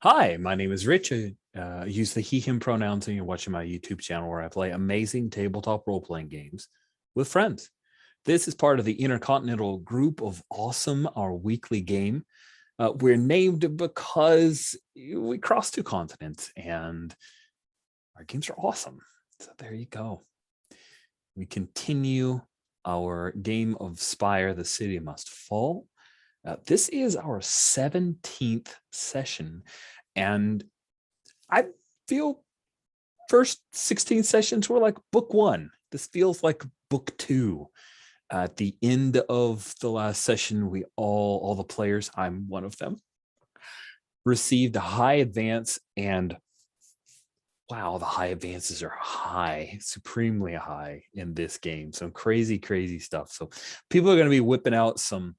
Hi, my name is Rich. I use the he, him pronouns, and you're watching my YouTube channel where I play amazing tabletop role playing games with friends. This is part of the Intercontinental group of awesome, our weekly game. We're named because we cross two continents and our games are awesome. So there you go. We continue our game of Spire, The City Must Fall. This is our 17th session, and I feel first 16 sessions were like book one. This feels like book two. At the end of the last session, we all the players, I'm one of them, received a high advance, and wow, the high advances are high, supremely high in this game. Some crazy stuff. So people are going to be whipping out some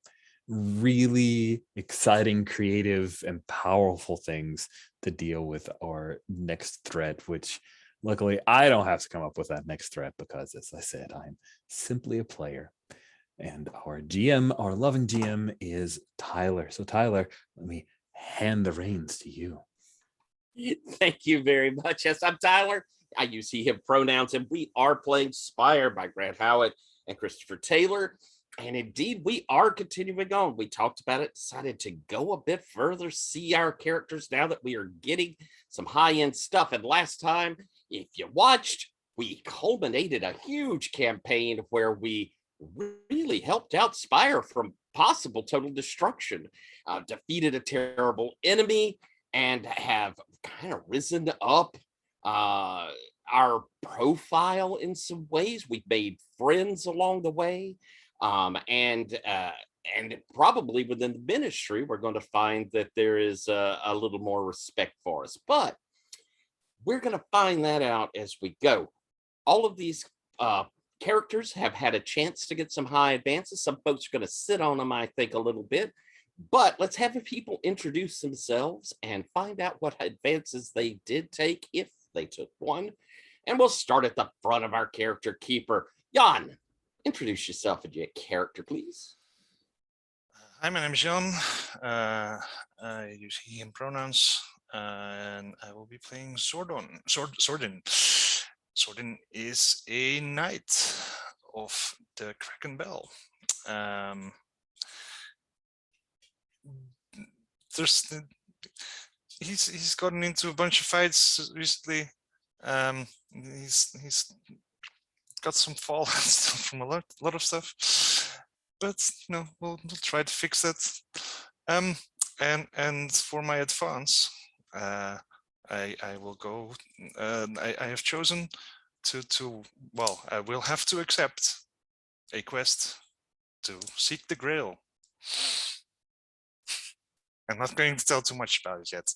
really exciting, creative, and powerful things to deal with our next threat, which luckily I don't have to come up with that next threat because, as I said, I'm simply a player. And our GM, our loving GM, is Tyler. So Tyler, let me hand the reins to you. Thank you very much. Yes, I'm Tyler. I use he, him pronouns, and we are playing Spire by Grant Howitt and Christopher Taylor. And indeed, we are continuing on. We talked about it, decided to go a bit further, see our characters now that we are getting some high-end stuff. And last time, if you watched, we culminated a huge campaign where we really helped out Spire from possible total destruction, defeated a terrible enemy, and have kind of risen up our profile in some ways. We've made friends along the way, and probably within the ministry, we're going to find that there is a little more respect for us. But we're going to find that out as we go. All of these characters have had a chance to get some high advances. Some folks are going to sit on them, I think, a little bit. But let's have the people introduce themselves and find out what advances they did take, if they took one. And we'll start at the front of our character keeper. Jan, introduce yourself and your character, please. Hi, my name is Jan. I use he, him pronouns, and I will be playing Zordon. Zordin. Zordin is a knight of the Kraken Bell. He's gotten into a bunch of fights recently. He's got some fallout from a lot of stuff, but we'll try to fix that. And for my advance, I will go. I have chosen to I will have to accept a quest to seek the Grail. I'm not going to tell too much about it yet.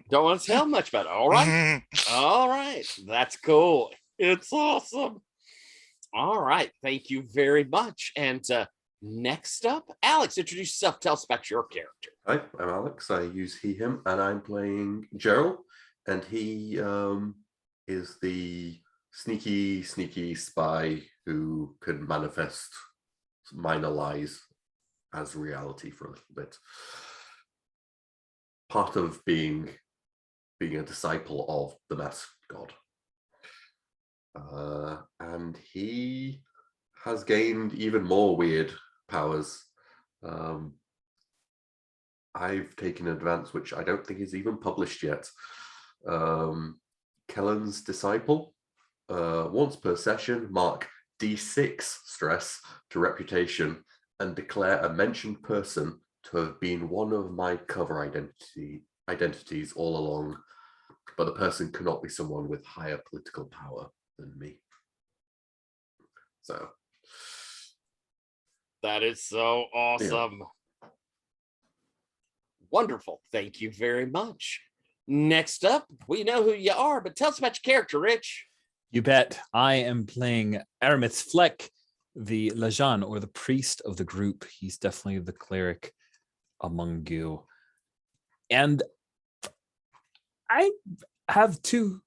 Don't want to tell much about it. All right. All right. That's cool. It's awesome. All right. Thank you very much. And next up, Alex, introduce yourself. Tell us about your character. Hi, I'm Alex. I use he, him, and I'm playing Gerald. And he is the sneaky spy who can manifest minor lies as reality for a little bit. Part of being a disciple of the masked god. And he has gained even more weird powers. I've taken an advance, which I don't think is even published yet. Kellen's disciple. Once per session, mark D6 stress to reputation and declare a mentioned person to have been one of my cover identities all along, but the person cannot be someone with higher political power than me. So that is so awesome. Yeah. Wonderful. Thank you very much. Next up, we know who you are, but tell us about your character, Rich. You bet. I am playing Aramis Fleck, the Lajan, or the priest of the group. He's definitely the cleric among you. And I have two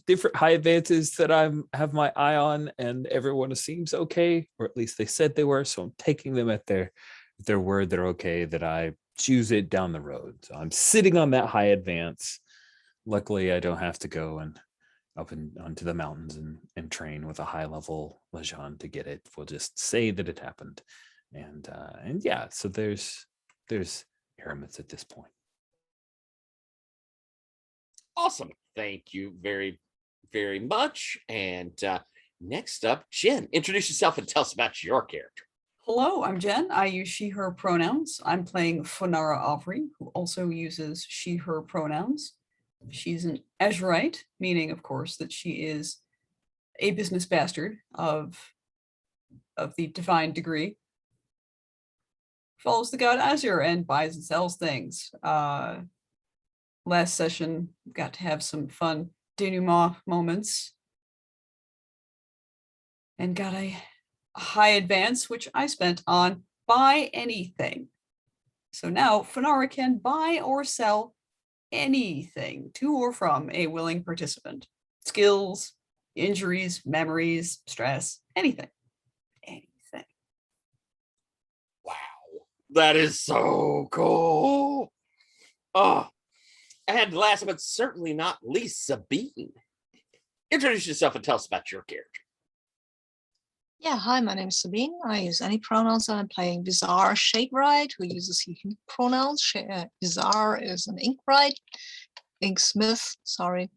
different high advances that I have my eye on, and everyone seems okay, or at least they said they were, so I'm taking them at their word they're okay, that I choose it down the road. So I'm sitting on that high advance. Luckily, I don't have to go and up and onto the mountains and train with a high level Lejeune to get it. We'll just say that it happened. And yeah, so there's Aramis at this point. Awesome. Thank you very, very much. And next up, Jen, introduce yourself and tell us about your character. Hello, I'm Jen. I use she, her pronouns. I'm playing Fonara Avri, who also uses she, her pronouns. She's an Ezraite, meaning, of course, that she is a business bastard of the divine degree. Follows the god Azure and buys and sells things. Last session, got to have some fun denouement moments. And got a high advance, which I spent on buy anything. So now Fonara can buy or sell anything to or from a willing participant. Skills, injuries, memories, stress, anything. Anything. Wow. That is so cool. Oh, and last but certainly not least, Sabine. Introduce yourself and tell us about your character. Yeah, hi, my name is Sabine. I use any pronouns and I'm playing Bizarre Shadewright, who uses he, him pronouns. Bizarre is an inksmith, sorry.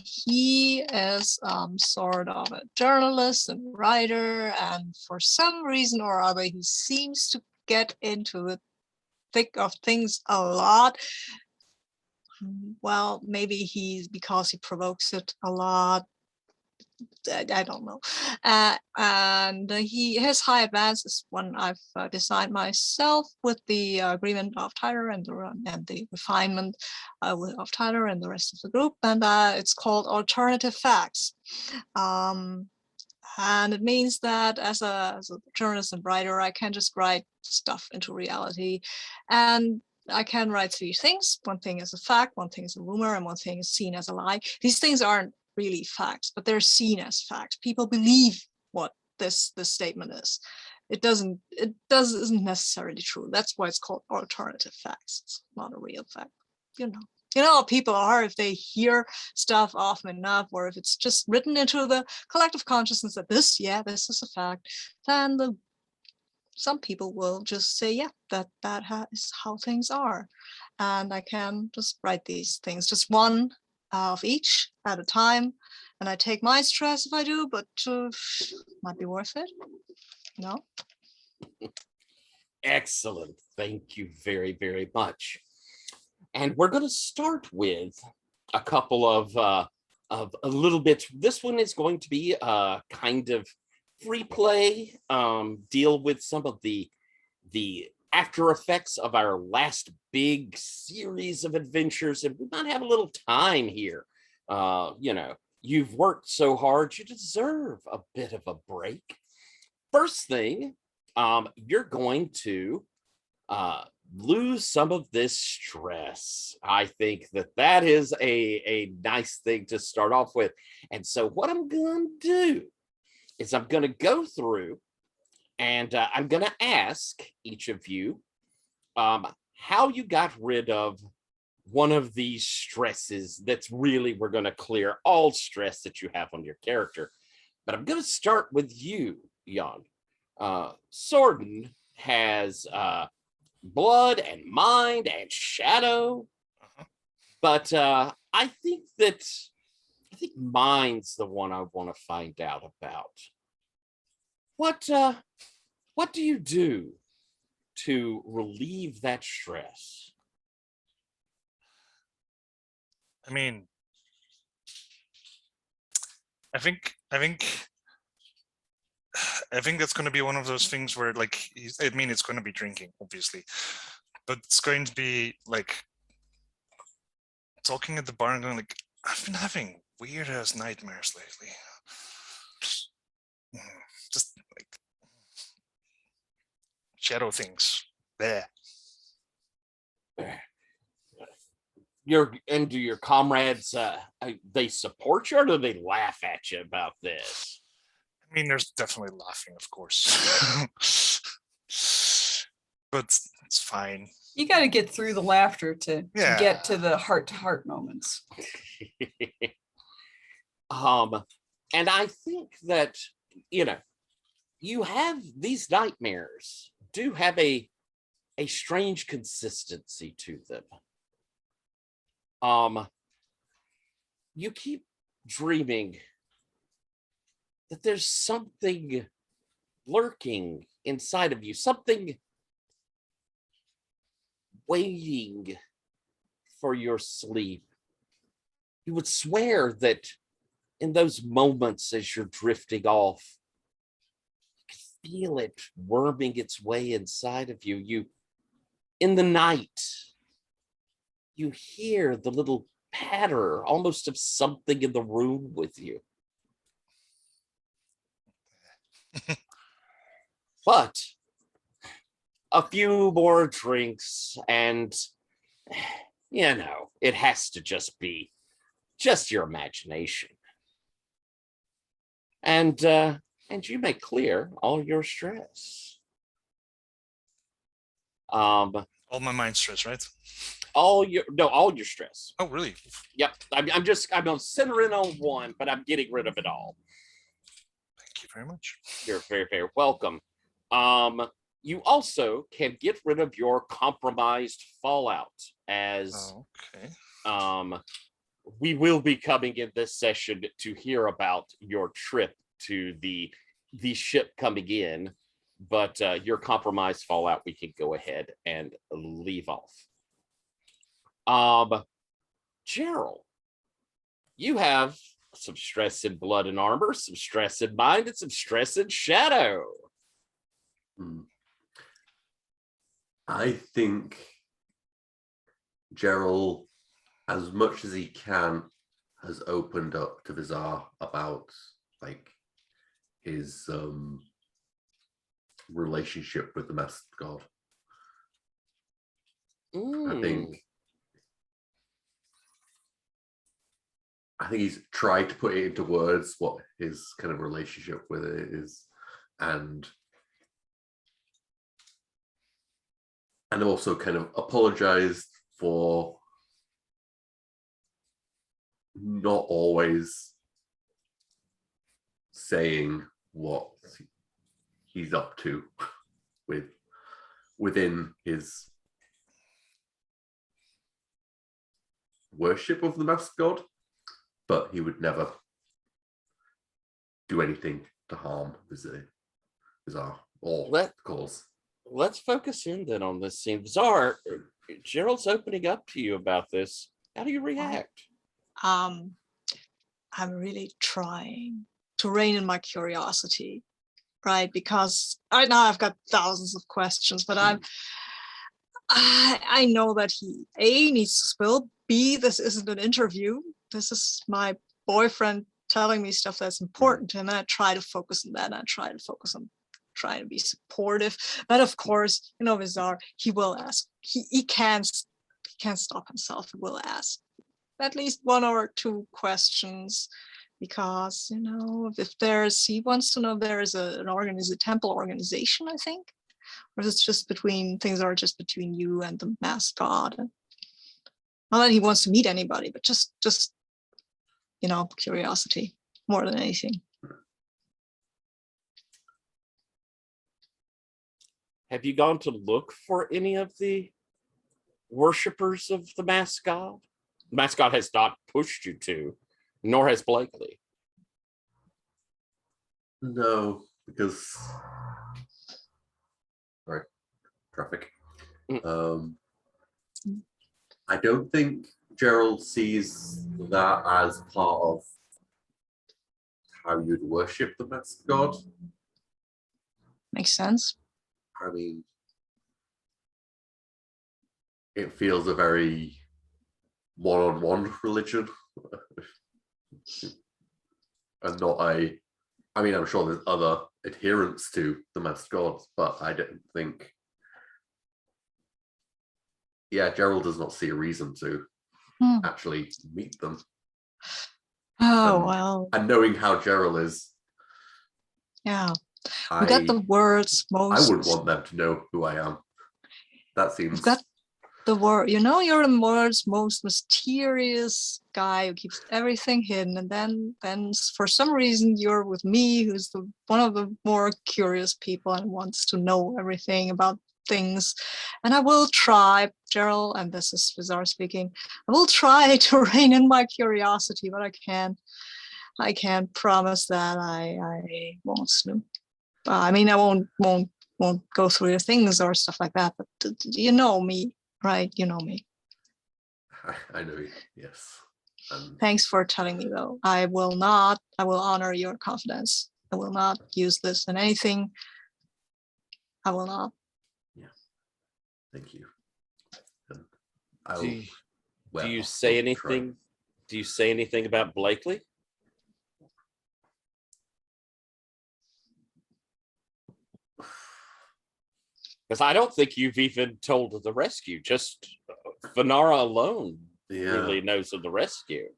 He is sort of a journalist and writer, and for some reason or other, he seems to get into the thick of things a lot. Well, maybe he's because he provokes it a lot. I don't know. And his high advance is one I've designed myself with the agreement of Tyler and the refinement of Tyler and the rest of the group, and it's called Alternative Facts. And it means that as a journalist and writer, I can just write stuff into reality, and I can write three things. One thing is a fact, one thing is a rumor, and one thing is seen as a lie. These things aren't really facts, but they're seen as facts. People believe what this statement is. It isn't necessarily true. That's why it's called alternative facts. It's not a real fact. You know how people are if they hear stuff often enough, or if it's just written into the collective consciousness that this is a fact, then some people will just say, yeah, that is how things are. And I can just write these things, just one of each at a time, and I take my stress if I do, but might be worth it. No. Excellent. Thank you very, very much. And we're going to start with a couple of a little bit. This one is going to be a kind of free play, deal with some of the after effects of our last big series of adventures, and we might have a little time here. You've worked so hard, you deserve a bit of a break. First thing, you're going to lose some of this stress. I think that is a nice thing to start off with. And so what I'm going to do is I'm going to go through and I'm going to ask each of you how you got rid of one of these stresses that's really, we're going to clear all stress that you have on your character. But I'm going to start with you, Jan. Sorden has blood and mind and shadow. But I think mind's the one I want to find out about. What do you do to relieve that stress? I mean, I think that's going to be one of those things where, like, it's going to be drinking, obviously, but it's going to be like talking at the bar and going like, I've been having weird ass nightmares lately. Just like shadow things there. Do your comrades they support you, or do they laugh at you about this? I mean, there's definitely laughing, of course. But it's fine. You got to get through the laughter to get to Yeah. the heart-to-heart moments. And I think that, you have these nightmares do have a strange consistency to them. You keep dreaming that there's something lurking inside of you, something waiting for your sleep. You would swear that in those moments as you're drifting off, you can feel it worming its way inside of you. In the night, you hear the little patter almost of something in the room with you. But a few more drinks and, it has to just be just your imagination. And you may clear all your stress. All my mind stress, right? All your stress. Oh, really? Yep. I'm gonna center in on one, but I'm getting rid of it all. Thank you very much. You're very, very welcome. You also can get rid of your compromised fallout, as we will be coming in this session to hear about your trip to the ship coming in, but your compromised fallout we can go ahead and leave off. Gerald, you have some stress in blood and armor, some stress in mind, and some stress in shadow. I think Gerald, as much as he can, has opened up to Vizar about his relationship with the masked god. I think he's tried to put it into words what his kind of relationship with it is, and also kind of apologized for not always saying what he's up to within his worship of the masked god, but he would never do anything to harm Vizar or cause. Let's focus in then on this scene. Vizar, Gerald's opening up to you about this. How do you react? I'm really trying to rein in my curiosity, right? Because right now I've got thousands of questions, but I know that he A, needs to spill, B, this isn't an interview. This is my boyfriend telling me stuff that's important to him, and I try to focus on that, and I try to focus on trying to be supportive. But of course, Vizar, he will ask. He can't stop himself. He will ask at least one or two questions, because if he wants to know if there is a temple organization, I think, or it's just things are just between you and the masked god. Not that he wants to meet anybody, but just curiosity more than anything. Have you gone to look for any of the worshippers of the masked god? The masked god has not pushed you to, nor has Blakely. No, because traffic. I don't think Gerald sees that as part of how you'd worship the masked god. Makes sense. I mean, it feels a very one-on-one religion, and not I'm sure there's other adherents to the masked god, but I don't think. Yeah, Gerald does not see a reason to actually meet them. Well. And knowing how Gerald is. Yeah. We got the words most. I wouldn't want them to know who I am. That seems the world, you know, you're the world's most mysterious guy who keeps everything hidden, and then for some reason you're with me, who's the one of the more curious people and wants to know everything about things. And I will try, Gerald, and this is Bizarre speaking, I will try to rein in my curiosity, but I can't promise that I won't snoop. I mean, I won't go through your things or stuff like that, but you know me, right? You know me. I know you, yes. Thanks for telling me, though. I will honor your confidence. I will not use this in anything. I will not. Yeah. Thank you. And Do you say anything? Do you say anything about Blakely? Because I don't think you've even told of the rescue. Just Venara alone really knows of the rescue.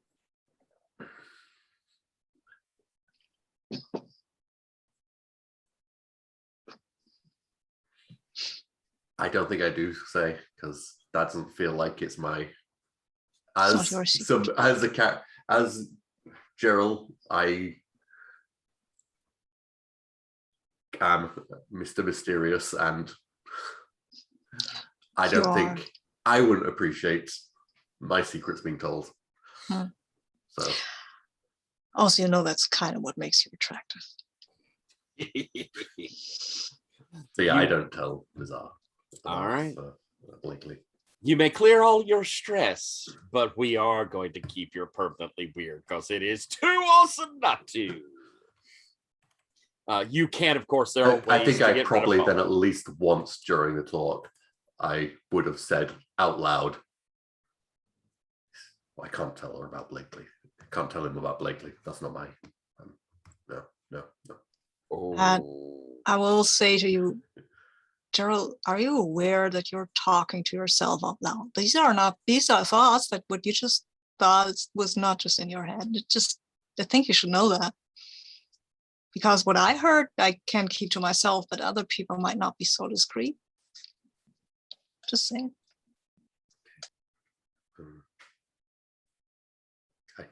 I don't think I do say, because that doesn't feel like it's my It's not your secret. as Gerald, I am Mr. Mysterious, and I don't think I wouldn't appreciate my secrets being told. So Also, you know, that's kind of what makes you attractive. So yeah, I don't tell Bizarre. All right. Blakely. You may clear all your stress, but we are going to keep you permanently weird because it is too awesome not to. You can, of course, there are ways I think to I get probably rid of then at least once during the talk, I would have said out loud, I can't tell her about Blakely. I can't tell him about Blakely. That's not my, no. And I will say to you, Gerald, are you aware that you're talking to yourself out loud? These are thoughts that what you just thought was not just in your head. I think you should know that. Because what I heard, I can keep to myself, but other people might not be so discreet. Just saying. Okay.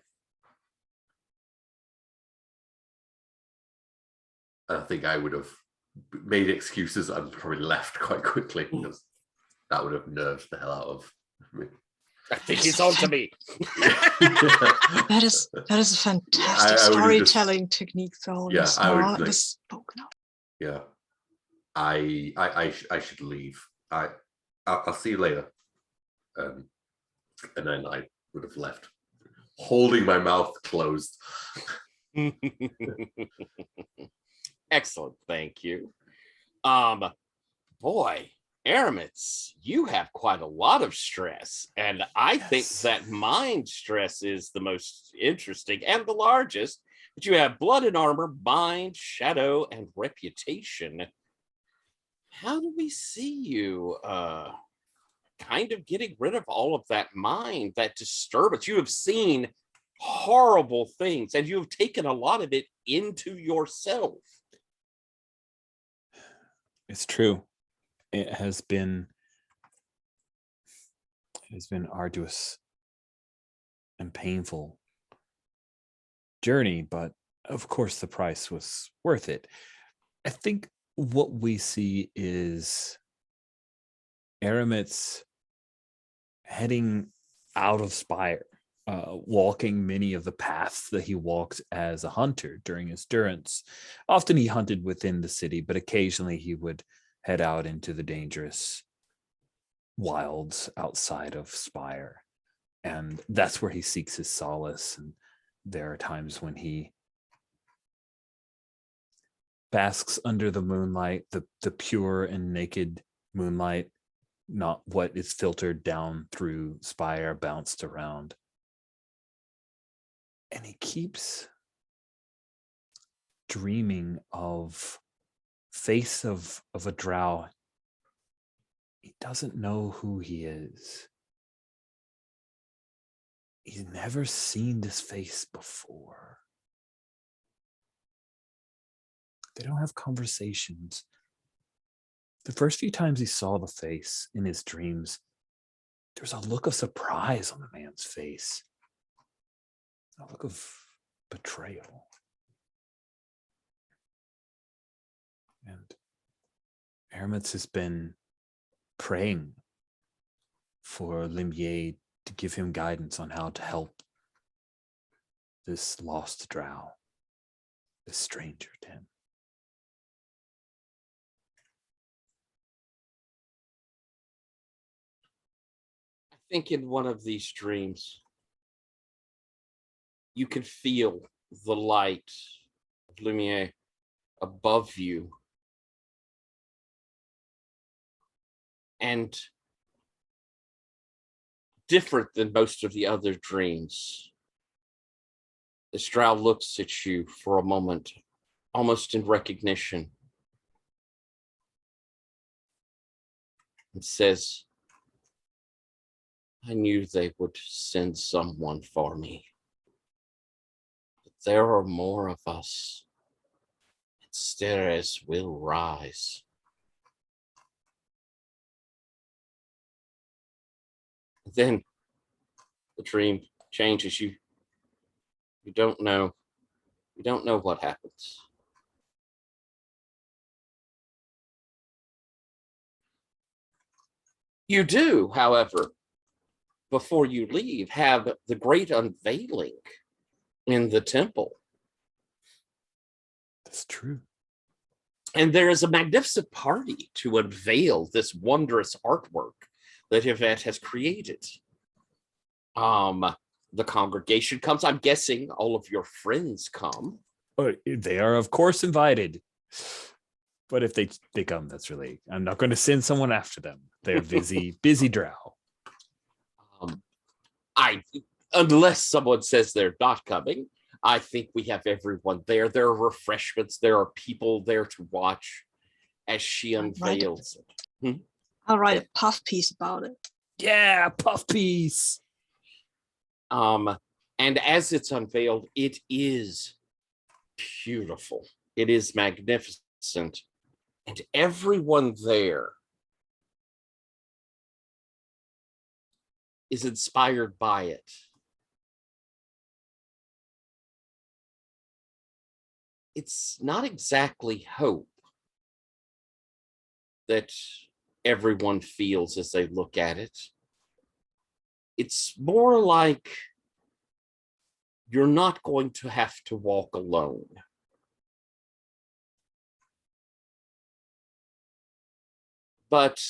I think I would have made excuses and probably left quite quickly, because that would have nerved the hell out of me. I think he's on to me. That is a fantastic storytelling technique, though. Yeah, I would spoken of. Yeah, I should leave. I'll see you later. And then I would have left, holding my mouth closed. Excellent, thank you. Boy, Aramitz, you have quite a lot of stress, and I think that mind stress is the most interesting and the largest. But you have blood and armor, mind, shadow, and reputation. How do we see you kind of getting rid of all of that mind, that disturbance? You have seen horrible things, and you have taken a lot of it into yourself. It's true. It has been arduous and painful journey, but of course the price was worth it. I think what we see is Aramitz heading out of Spire, walking many of the paths that he walked as a hunter during his durance. Often he hunted within the city, but occasionally he would head out into the dangerous wilds outside of Spire. And that's where he seeks his solace. And there are times when he basks under the moonlight, the pure and naked moonlight, not what is filtered down through Spire, bounced around. And he keeps dreaming of face of a drow. He doesn't know who he is. He's never seen this face before. They don't have conversations. The first few times he saw the face in his dreams, There's a look of surprise on the man's face, a look of betrayal. And Aramis has been praying for Limier to give him guidance on how to help this lost drow, this stranger to him. I think in one of these dreams, you can feel the light of Lumiere above you. And different than most of the other dreams, this drow looks at you for a moment, almost in recognition, and says, I knew they would send someone for me. But there are more of us. And Steres will rise. Then the dream changes. You don't know. You don't know what happens. You do, however, before you leave, have the great unveiling in the temple. That's true. And there is a magnificent party to unveil this wondrous artwork that Yvette has created. The congregation comes. I'm guessing all of your friends come. Oh, they are, of course, invited. But if they come, that's really, I'm not going to send someone after them. They're busy drow. Unless someone says they're not coming, I think we have everyone there. There are refreshments. There are people there to watch as she unveils it. I'll write a puff piece about it. Yeah, puff piece. And as it's unveiled, it is beautiful. It is magnificent. And everyone there is inspired by it. It's not exactly hope that everyone feels as they look at it. It's more like you're not going to have to walk alone. But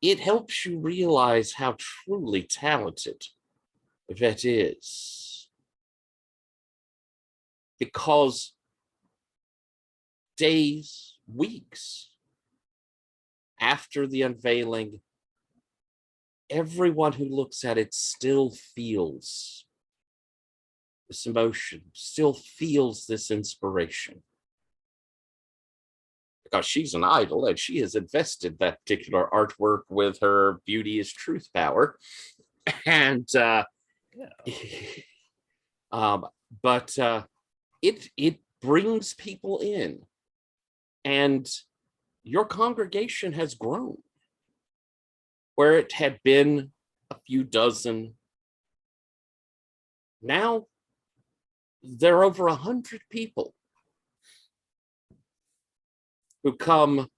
it helps you realize how truly talented Yvette is. Because days, weeks after the unveiling, everyone who looks at it still feels this emotion, still feels this inspiration. Because she's an idol and she has invested that particular artwork with her beauty is truth power. And it brings people in. And your congregation has grown. Where it had been a few dozen, now there are over 100 people who come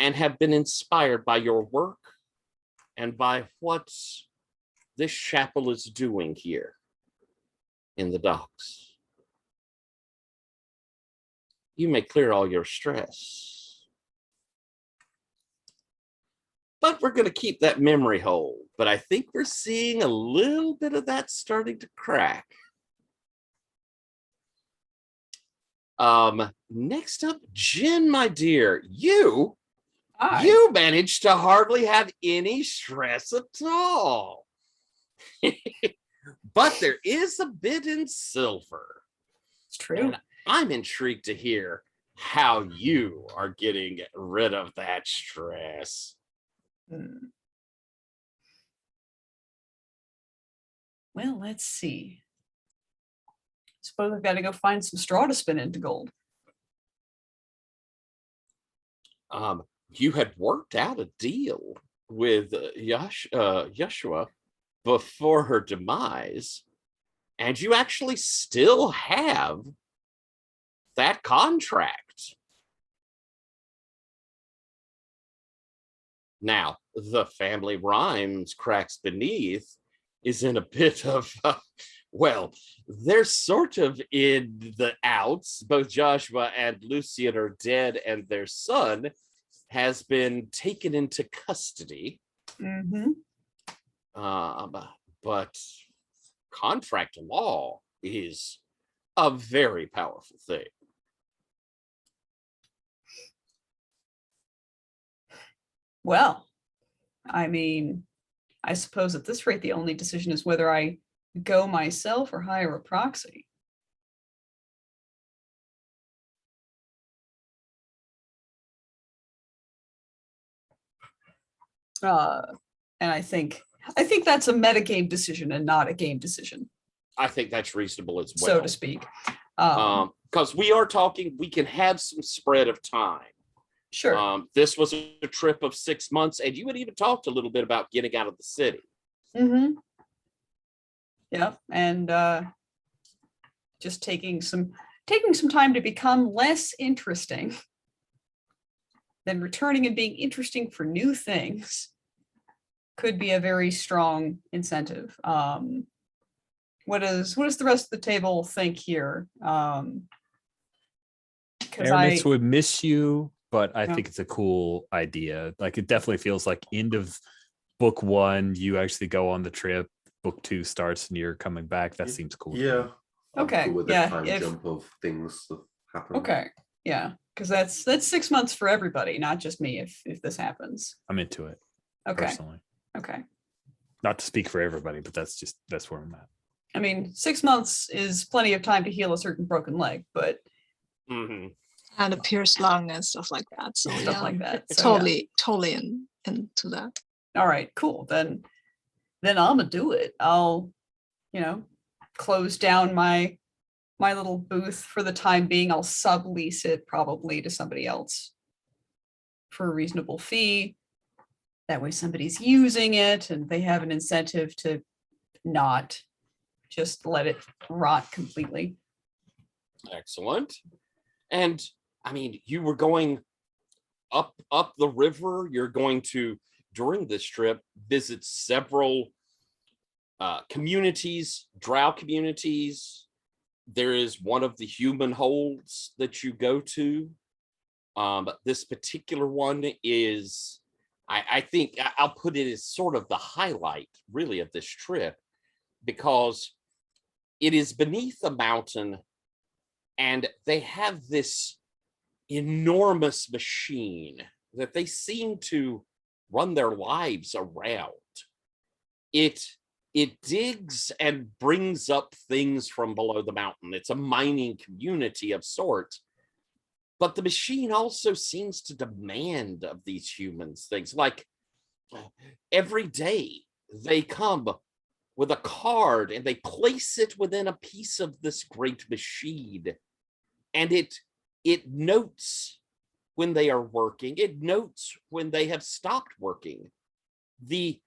and have been inspired by your work and by what this chapel is doing here in the docks. You may clear all your stress. But we're going to keep that memory hole. But I think we're seeing a little bit of that starting to crack. Next up, Jen, my dear, you managed to hardly have any stress at all. But there is a bit in silver. It's true. And I'm intrigued to hear how you are getting rid of that stress. Well, let's see. Suppose I've got to go find some straw to spin into gold. You had worked out a deal with Yeshua before her demise, and you actually still have that contract. Now, the family rhymes cracks beneath is in a bit of, well, they're sort of in the outs. Both Joshua and Lucian are dead, and their son has been taken into custody. Mm-hmm. But contract law is a very powerful thing. Well, I mean, I suppose at this rate, the only decision is whether I go myself or hire a proxy. And I think that's a metagame decision and not a game decision, I think that's reasonable as well, so to speak. Because we are talking, we can have some spread of time. Sure. This was a trip of 6 months, and you had even talked a little bit about getting out of the city. Mm-hmm. Yeah, and just taking some time to become less interesting, then returning and being interesting for new things could be a very strong incentive. What does the rest of the table think here? Aramis would miss you, but I Yeah. think it's a cool idea. Like, it definitely feels like end of book 1, you actually go on the trip. Book 2 starts and you're coming back. That seems cool. to me. Yeah. I'm Okay, cool with yeah, the time if- jump of things that happen. Okay, yeah, because that's 6 months for everybody, not just me. If this happens, I'm into it okay, personally. okay. Not to speak for everybody, but that's where I'm at. I mean, 6 months is plenty of time to heal a certain broken leg, but Mm-hmm. And a pierced lung and stuff like that. So stuff yeah, like that. So, yeah. totally into that. All right, cool. Then I'm gonna do it. I'll, close down my little booth for the time being. I'll sublease it probably to somebody else for a reasonable fee. That way somebody's using it and they have an incentive to not just let it rot completely. Excellent. And I mean, you were going up the river. You're going to, during this trip, visit several communities, drow communities. There is one of the human holds that you go to. But this particular one is, I think I'll put it as sort of the highlight, really, of this trip, because it is beneath a mountain, and they have this enormous machine that they seem to run their lives around. It digs and brings up things from below the mountain. It's a mining community of sorts. But the machine also seems to demand of these humans things like every day they come with a card and they place it within a piece of this great machine. And it notes when they are working. It notes when they have stopped working. The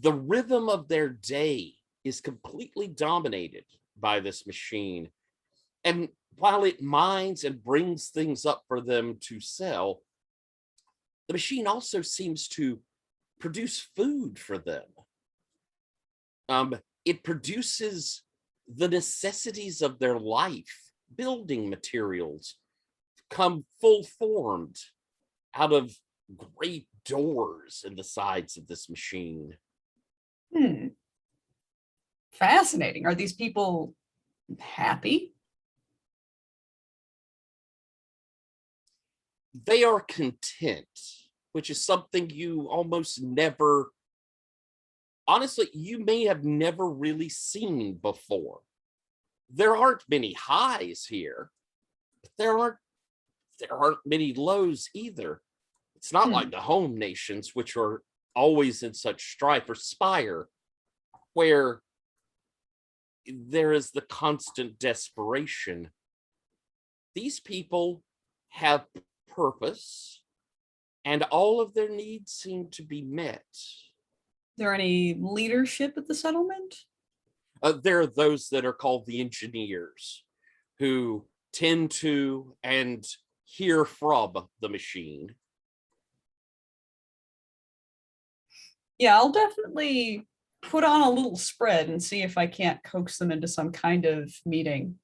rhythm of their day is completely dominated by this machine. And while it mines and brings things up for them to sell, the machine also seems to produce food for them. It produces the necessities of their life, building materials, come full formed out of great doors in the sides of this machine. Fascinating. Are these people happy? They are content, which is something you almost never, honestly, you may have never really seen before. There aren't many highs here, but there aren't many lows either. It's not like the home nations, which are always in such strife, or Spire, where there is the constant desperation. These people have purpose, and all of their needs seem to be met. There any leadership at the settlement? There are those that are called the engineers, who tend to and hear from the machine. Yeah, I'll definitely put on a little spread and see if I can't coax them into some kind of meeting.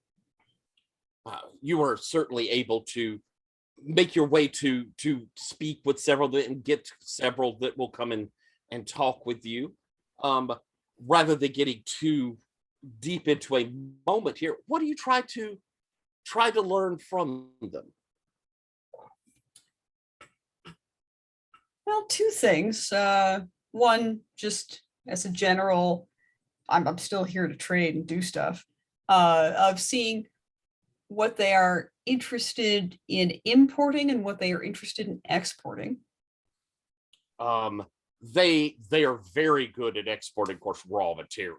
You are certainly able to make your way to speak with several and get several that will come in and talk with you. Rather than getting too deep into a moment here, what do you try to learn from them? Well, two things. One, just as a general, I'm still here to trade and do stuff, of seeing what they are interested in importing and what they are interested in exporting. They are very good at exporting, of course, raw material.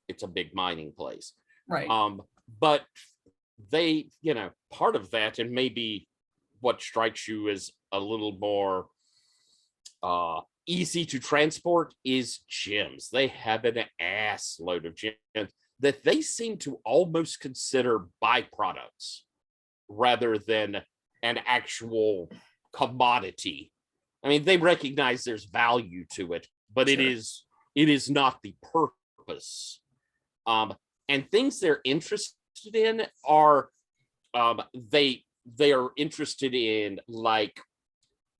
It's a big mining place. Right. But they, part of that, and maybe what strikes you as a little more easy to transport, is gems. They have an ass load of gems that they seem to almost consider byproducts rather than an actual commodity. I mean, they recognize there's value to it, but Sure. it is not the purpose. And things they're interested in are they are interested in, like,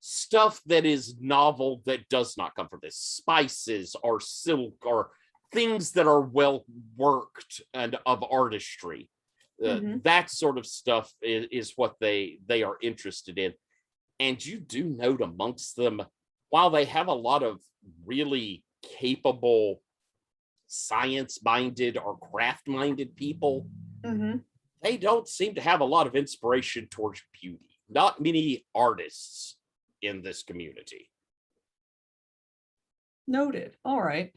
stuff that is novel that does not come from this, spices or silk or things that are well worked and of artistry. That sort of stuff is what they are interested in. And you do note amongst them, while they have a lot of really capable science-minded or craft-minded people, they don't seem to have a lot of inspiration towards beauty. Not many artists in this community. Noted. All right.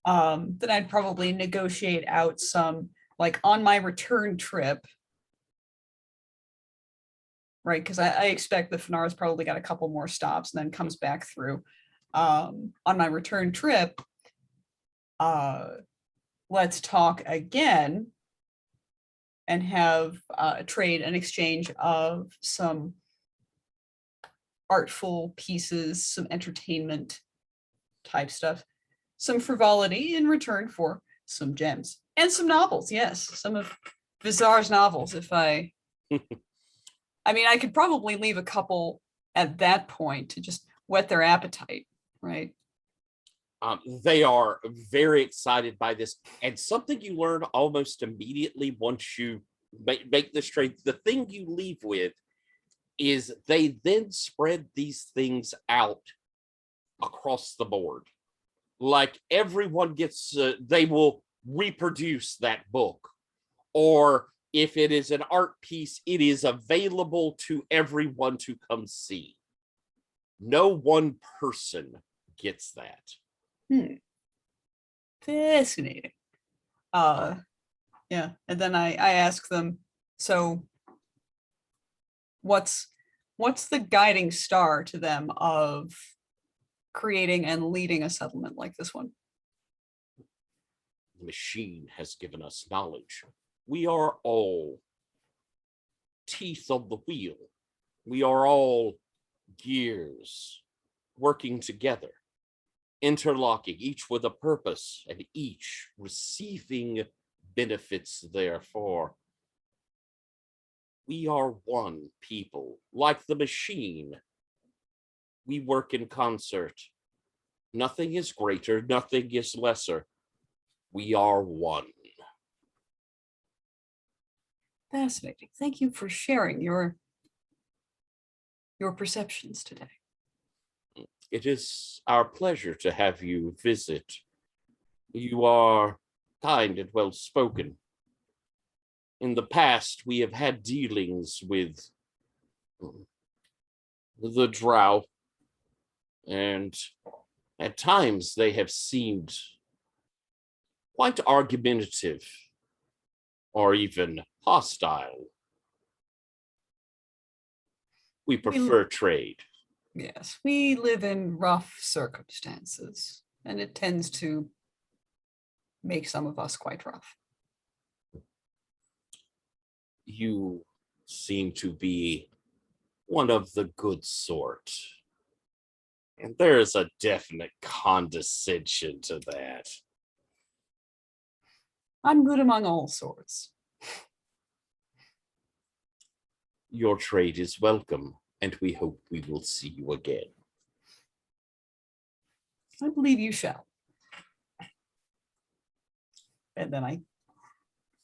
Then I'd probably negotiate out some, like, on my return trip, right? Because I expect the Fenara's probably got a couple more stops and then comes back through. On my return trip, let's talk again and have a trade and exchange of some artful pieces, some entertainment type stuff, some frivolity in return for some gems and some novels. Yes, some of Vizar's novels. If I mean, I could probably leave a couple at that point to just whet their appetite, right? They are very excited by this. And something you learn almost immediately once you make this trade, the thing you leave with is they then spread these things out across the board. Like, everyone gets, they will reproduce that book. Or if it is an art piece, it is available to everyone to come see. No one person gets that. Fascinating. Yeah. And then I ask them, so what's the guiding star to them of creating and leading a settlement like this one? The machine has given us knowledge. We are all teeth of the wheel. We are all gears working together, interlocking, each with a purpose and each receiving benefits therefore. We are one people, like the machine. We work in concert. Nothing is greater, nothing is lesser. We are one. Fascinating. Thank you for sharing your perceptions today. It is our pleasure to have you visit. You are kind and well spoken. In the past, we have had dealings with the Drow, and at times they have seemed quite argumentative or even hostile. We prefer trade. Yes, we live in rough circumstances, and it tends to make some of us quite rough. You seem to be one of the good sort. And there is a definite condescension to that. I'm good among all sorts. Your trade is welcome, and we hope we will see you again. I believe you shall. And then I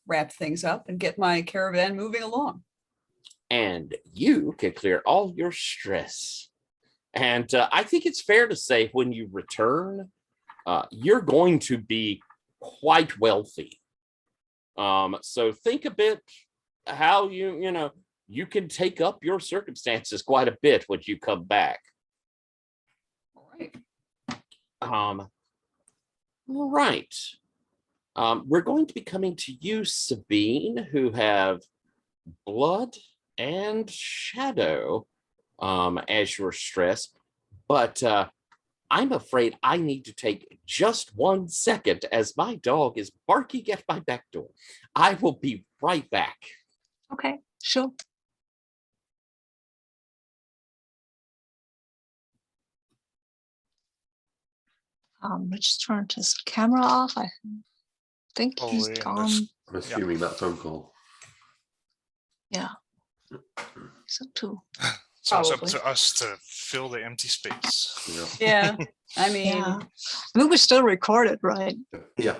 wrap things up and get my caravan moving along. And you can clear all your stress. And I think it's fair to say when you return, you're going to be quite wealthy. So think a bit how you can take up your circumstances quite a bit when you come back. All right. All right. We're going to be coming to you, Sabine, who have blood and shadow as your stress. But I'm afraid I need to take just 1 second as my dog is barking at my back door. I will be right back. Okay, sure. Let's turn his camera off. I think he's Probably in gone. this- I'm assuming that phone call. Yeah. So too. So it's up Probably. to us to fill the empty space. Yeah. Yeah, I mean, Yeah. I mean, we still recorded, right? Yeah.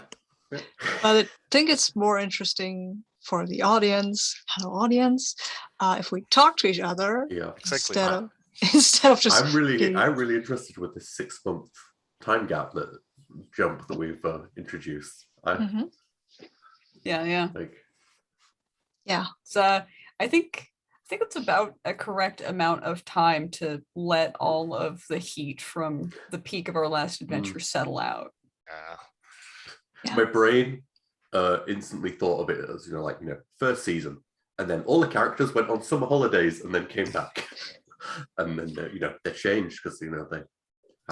But I think it's more interesting for the audience, hello audience, if we talk to each other Yeah. Exactly. instead of instead of just I'm really getting- interested with this 6-month time gap jump that we've introduced. Mhm. yeah. Like, Yeah. So I think it's about a correct amount of time to let all of the heat from the peak of our last adventure settle out. Yeah. Yeah. my brain instantly thought of it as first season, and then all the characters went on summer holidays and then came back, and then they changed because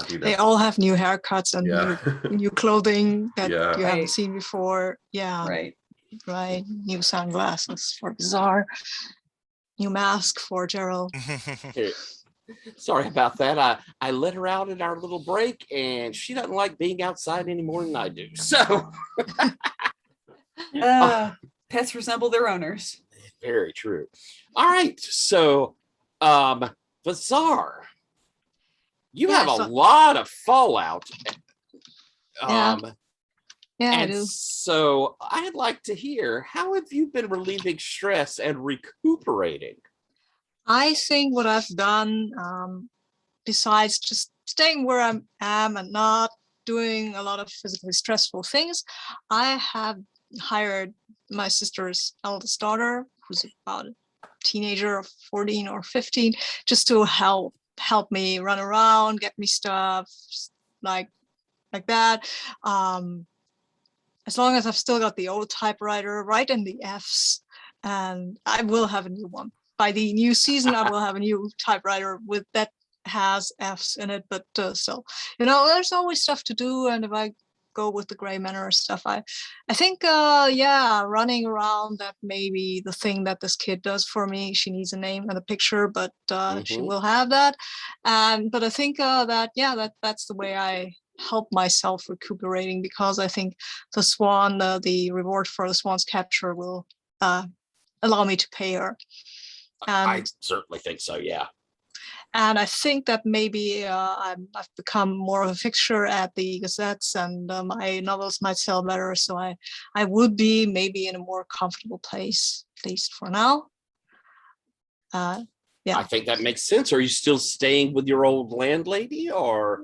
They all have new haircuts and yeah new clothing that Yeah. you haven't Right. seen before. Yeah. Right. Right. New sunglasses for Bizarre. New mask for Gerald. Here. Sorry about that. I let her out at our little break, and she doesn't like being outside any more than I do. So Pets resemble their owners. very true. All right. So Bizarre, you Yeah, have a so- lot of fallout. Yeah. Yeah, I And do. so I'd like to hear, how have you been relieving stress and recuperating? I think what I've done, besides just staying where I am and not doing a lot of physically stressful things, I have hired my sister's eldest daughter, who's about a teenager of 14 or 15, just to help me run around, get me stuff like that. As long as I've still got the old typewriter, write in the F's, and I will have a new one. By the new season, I will have a new typewriter with that has F's in it, but still, there's always stuff to do. And if I go with the Gray Manor stuff, I think, running around, that may be the thing that this kid does for me. She needs a name and a picture, but she will have that. But I think that's the way I help myself recuperating, because I think the swan, the reward for the swan's capture will allow me to pay her. I certainly think so, yeah. And I think that maybe I've become more of a fixture at the gazettes, and my novels might sell better. So I would be maybe in a more comfortable place, at least for now. Yeah. I think that makes sense. Are you still staying with your old landlady, or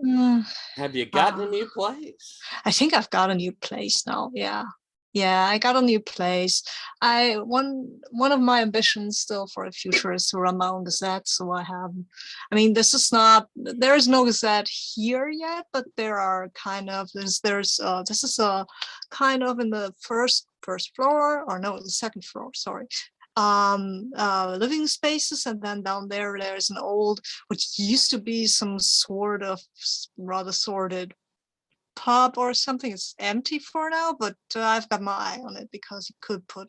have you gotten a new place? I think I've got a new place now. Yeah, I got a new place. One of my ambitions still for the future is to run my own gazette. So this is there is no gazette here yet, but there are this is a kind of in the first floor, or no, the second floor, sorry. living spaces, and then down there's an old, which used to be some sort of rather sordid pub or something. It's empty for now, but I've got my eye on it because you could put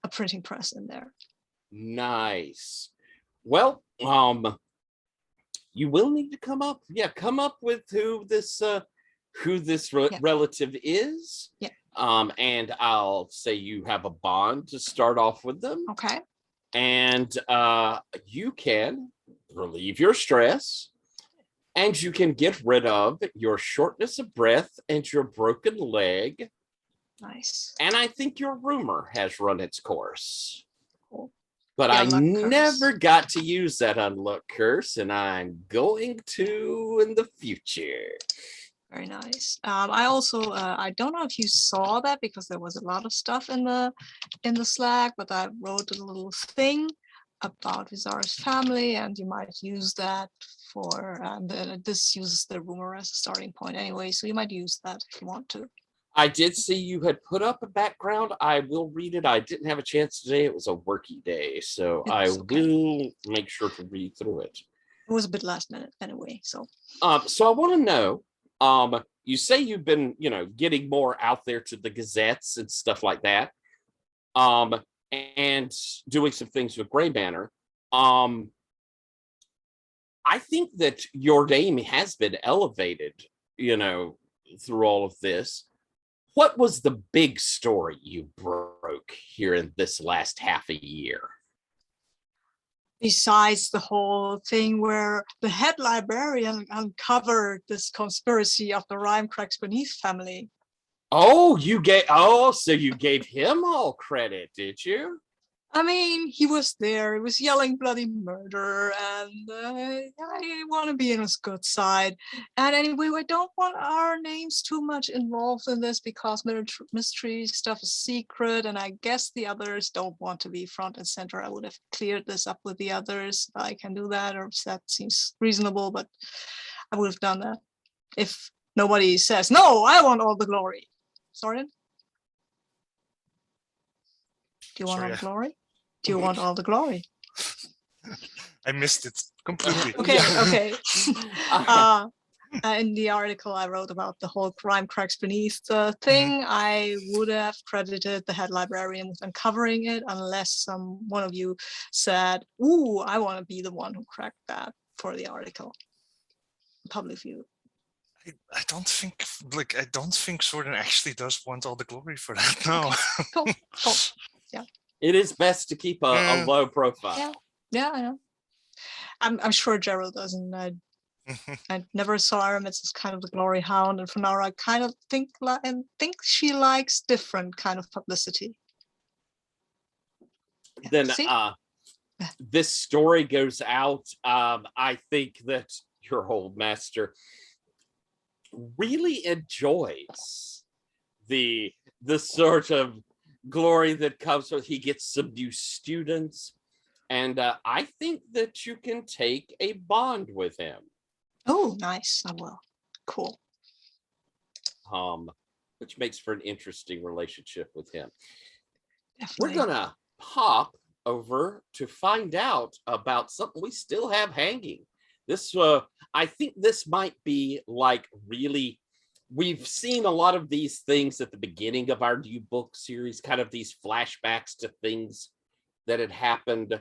a printing press in there. Nice. Well, you will need to come up with who this Yeah. relative is. Yeah. And I'll say you have a bond to start off with them. Okay. And you can relieve your stress, and you can get rid of your shortness of breath and your broken leg. Nice. And I think your rumor has run its course. Cool. But The I unluck curse. never got to use that unluck curse, and I'm going to in the future. Very nice. I also I don't know if you saw that because there was a lot of stuff in the Slack, but I wrote a little thing about Vizara's family, and you might use that for this uses the rumor as a starting point anyway, so you might use that if you want to. I did see you had put up a background. I will read it. I didn't have a chance today. It was a worky day, so I will make sure to read through it. It was a bit last minute anyway, so. So I want to know, you say you've been, getting more out there to the gazettes and stuff like that, and doing some things with Gray Banner. I think that your name has been elevated, through all of this. What was the big story you broke here in this last half a year? Besides the whole thing where the head librarian uncovered this conspiracy of the Rhyme Cracks Beneath family. So you gave him all credit, did you? I mean, he was there, he was yelling bloody murder, and I want to be on his good side. And anyway, I don't want our names too much involved in this because mystery stuff is secret, and I guess the others don't want to be front and center. I would have cleared this up with the others. I can do that, or that seems reasonable, but I would have done that if nobody says, no, I want all the glory. Soren? Do you want all the glory? Do you want all the glory? I missed it completely. Okay. In the article I wrote about the whole Rhyme Cracks Beneath thing, I would have credited the head librarian with uncovering it unless one of you said, ooh, I want to be the one who cracked that for the article. Public view. I don't think Soren actually does want all the glory for that. No. Okay. Cool. Yeah. It is best to keep a low profile. Yeah, I know. I'm sure Gerald doesn't. I never saw Aramis as kind of the glory hound, and Fanara I kind of think she likes different kind of publicity. Then this story goes out. I think that your old master really enjoys the sort of glory that comes with he gets some new students, and I think that you can take a bond with him. Oh, nice. I will. Cool. Which makes for an interesting relationship with him. Definitely. We're gonna hop over to find out about something we still have hanging. This I think this might be like really. We've seen a lot of these things at the beginning of our new book series, kind of these flashbacks to things that had happened.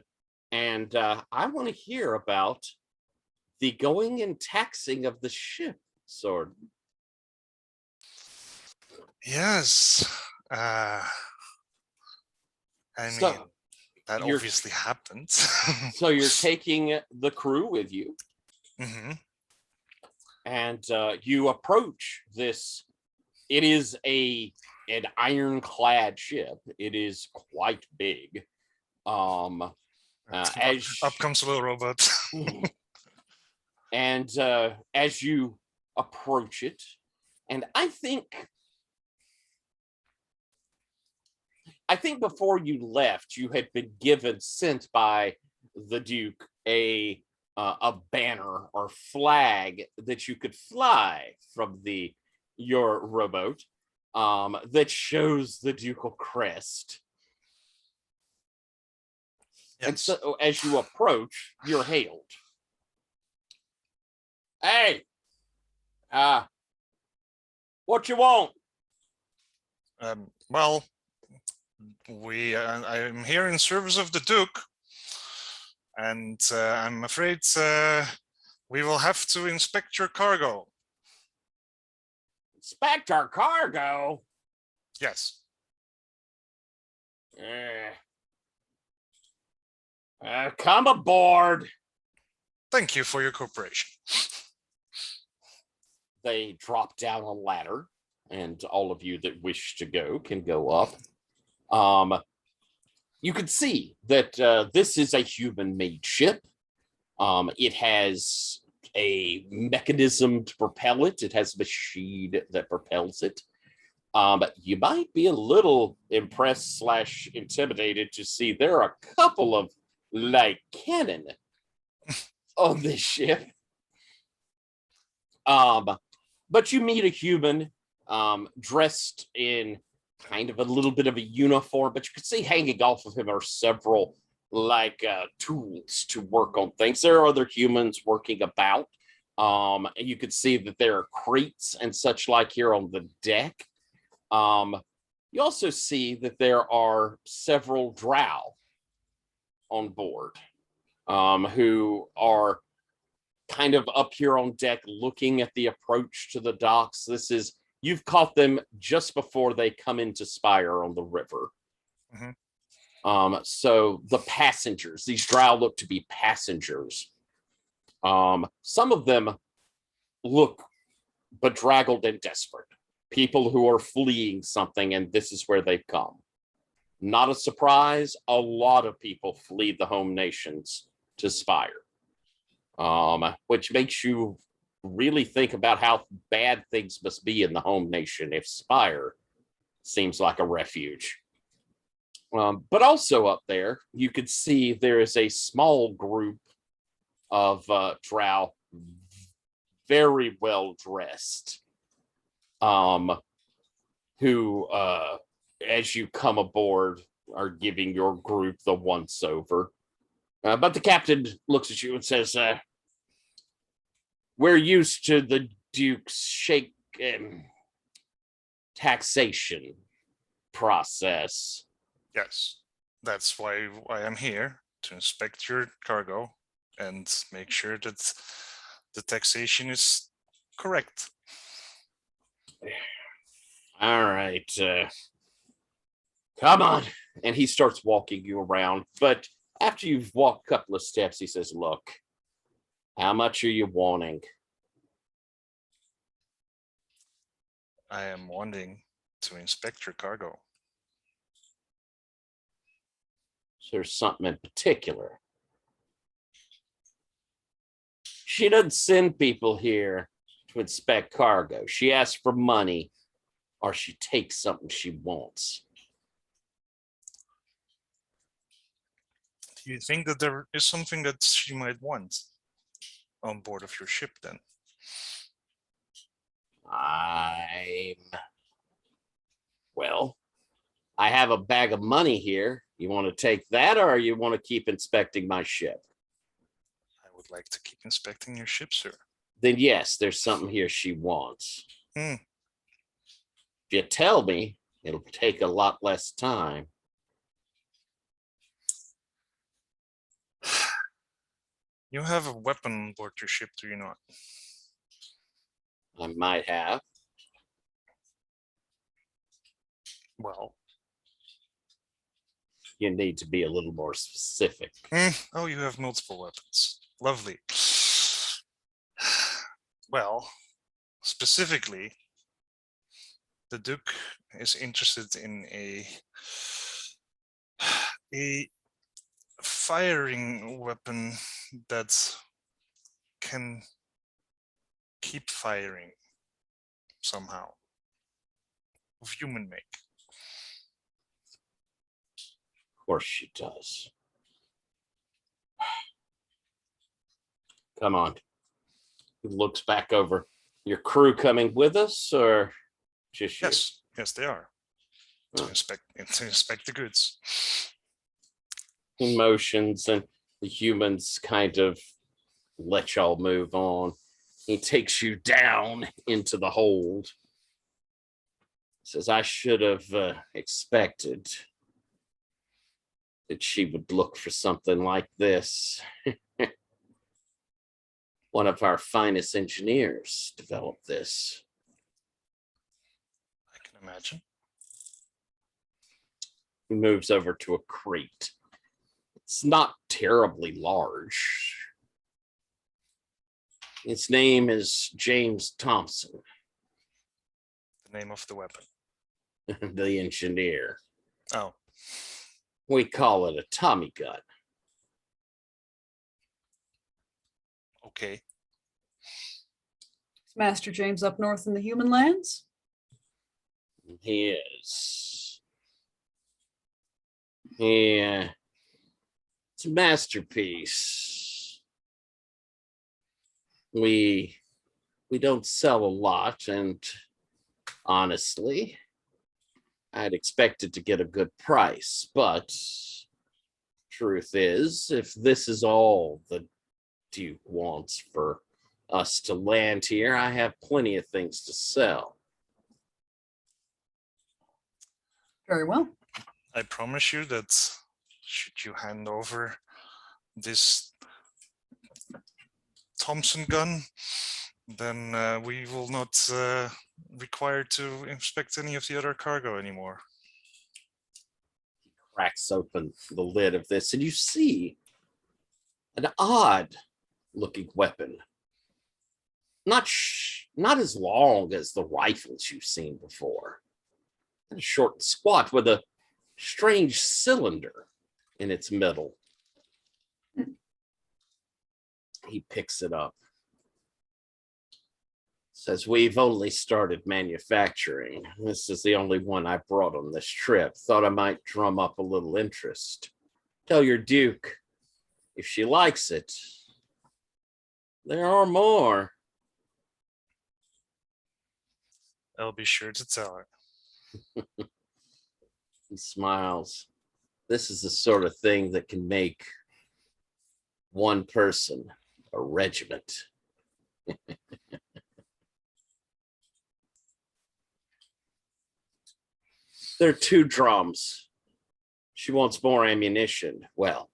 And I want to hear about the going and taxing of the ship, Sword. Yes. I mean, that obviously happened. So you're taking the crew with you. Mm-hmm. And you approach this. It is an ironclad ship. It is quite big. Up comes a little robot. And as you approach it, and I think before you left, you had been sent by the Duke a banner or flag that you could fly from your rowboat that shows the ducal crest. And Yes. so as you approach, you're hailed. Hey, what you want? Well, I am here in service of the Duke, and I'm afraid we will have to inspect your cargo. Inspect our cargo? Yes. Come aboard. Thank you for your cooperation. They drop down a ladder, and all of you that wish to go can go up. You can see that this is a human-made ship. It has a mechanism to propel it. It has a machine that propels it. But you might be a little impressed / intimidated to see there are a couple of light cannon on this ship. But you meet a human dressed in kind of a little bit of a uniform, but you can see hanging off of him are several tools to work on things. There are other humans working about. And you can see that there are crates and such like here on the deck. You also see that there are several drow on board who are kind of up here on deck looking at the approach to the docks. You've caught them just before they come into Spire on the river. Mm-hmm. So the passengers, these drow look to be passengers. Some of them look bedraggled and desperate. People who are fleeing something, and this is where they've come. Not a surprise, a lot of people flee the home nations to Spire, which makes you really think about how bad things must be in the home nation if Spire seems like a refuge. But also up there, you could see there is a small group of drow, very well dressed, who, as you come aboard, are giving your group the once over. But the captain looks at you and says, we're used to the Duke's taxation process. Yes. That's why I am here, to inspect your cargo and make sure that the taxation is correct. All right. Come on. And he starts walking you around. But after you've walked a couple of steps, he says, look, how much are you wanting? I am wanting to inspect your cargo. Is there something in particular? She doesn't send people here to inspect cargo. She asks for money, or she takes something she wants. Do you think that there is something that she might want on board of your ship then? Well, I have a bag of money here. You want to take that, or you want to keep inspecting my ship? I would like to keep inspecting your ship, sir. Then yes, there's something here she wants. Hmm. If you tell me, it'll take a lot less time. You have a weapon on board your ship, do you not? I might have. Well. You need to be a little more specific. Oh, you have multiple weapons. Lovely. Well, specifically, the Duke is interested in a firing weapon that can keep firing somehow, of human make. Of course she does. Come on. He looks back over. Your crew coming with us, or just you? Yes, they are. To inspect the goods. emotions, and the humans kind of let y'all move on. He takes you down into the hold. Says, I should have expected that she would look for something like this. One of our finest engineers developed this. I can imagine. He moves over to a crate. It's not terribly large. Its name is James Thompson, The name of the weapon. the engineer. Oh, We call it a Tommy gun. okay. Is Master James up north in the human lands? He is. Yeah. It's a masterpiece. We don't sell a lot, and honestly, I'd expected to get a good price, but truth is, if this is all the Duke wants for us to land here, I have plenty of things to sell. Very well. I promise you that should you hand over this Thompson gun, then we will not require to inspect any of the other cargo anymore. Cracks open the lid of this, and you see an odd looking weapon. Not as long as the rifles you've seen before. And short and squat with a strange cylinder in its middle. He picks it up. Says, we've only started manufacturing. This is the only one I brought on this trip. Thought I might drum up a little interest. Tell your Duke, if she likes it, there are more. I'll be sure to tell her. He smiles. This is the sort of thing that can make one person a regiment. There are 2 drums. She wants more ammunition. Well,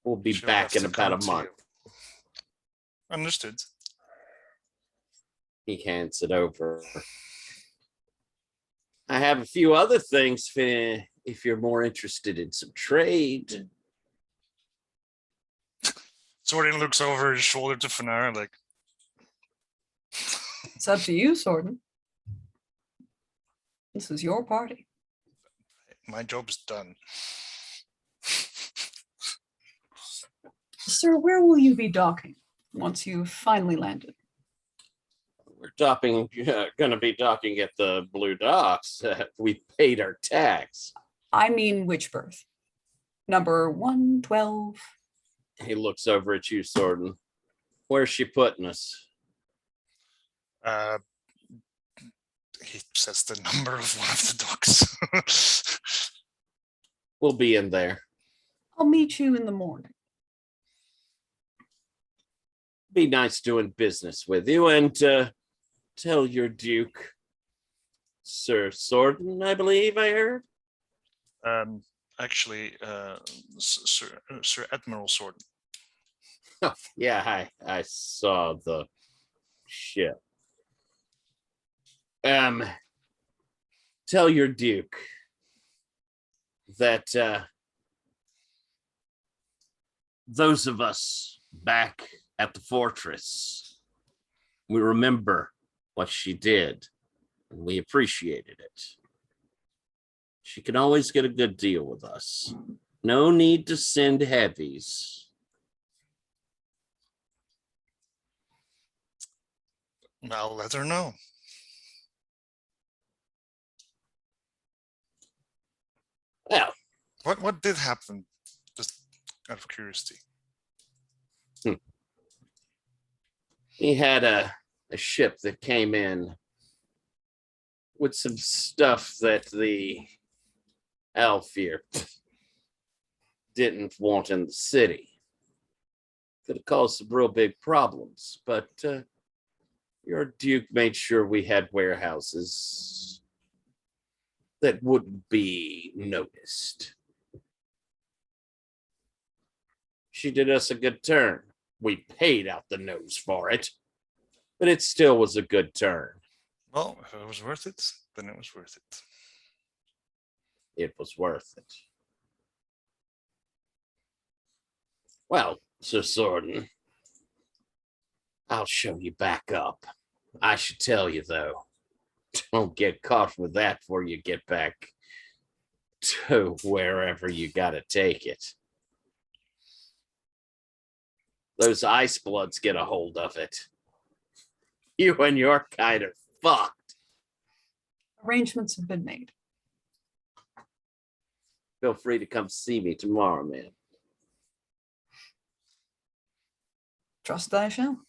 we'll be She'll back have in to about come a to month. you. Understood. He hands it over. I have a few other things if you're more interested in some trade. Sordin looks over his shoulder to Fanara like, It's up to you, Sorden. This is your party. my job's done. Sir, where will you be docking once you've finally landed? We're going to be docking at the Blue Docks. We paid our tax. I mean which berth? Number 112. He looks over at you, Sorden. Where's she putting us? He says the number of one of the docks. We'll be in there. I'll meet you in the morning. Be nice doing business with you, and tell your Duke, Sir Sorden, I believe I heard. Actually, Sir Admiral Sorden. Oh, yeah, I saw the ship. Tell your Duke that those of us back at the fortress, we remember what she did, and we appreciated it. She can always get a good deal with us. No need to send heavies. I'll let her know. Well, What did happen? Just out of curiosity. he had a ship that came in with some stuff that the Alfear didn't want in the city. Could have caused some real big problems, but your Duke made sure we had warehouses that wouldn't be noticed. She did us a good turn. We paid out the nose for it, but it still was a good turn. Well, if it was worth it, then it was worth it. It was worth it. Well, Sir Sorden, I'll show you back up. I should tell you, though, don't get caught with that before you get back to wherever you gotta take it. Those ice bloods get a hold of it. You and your kind are fucked. Arrangements have been made. Feel free to come see me tomorrow, man. Trust I shall.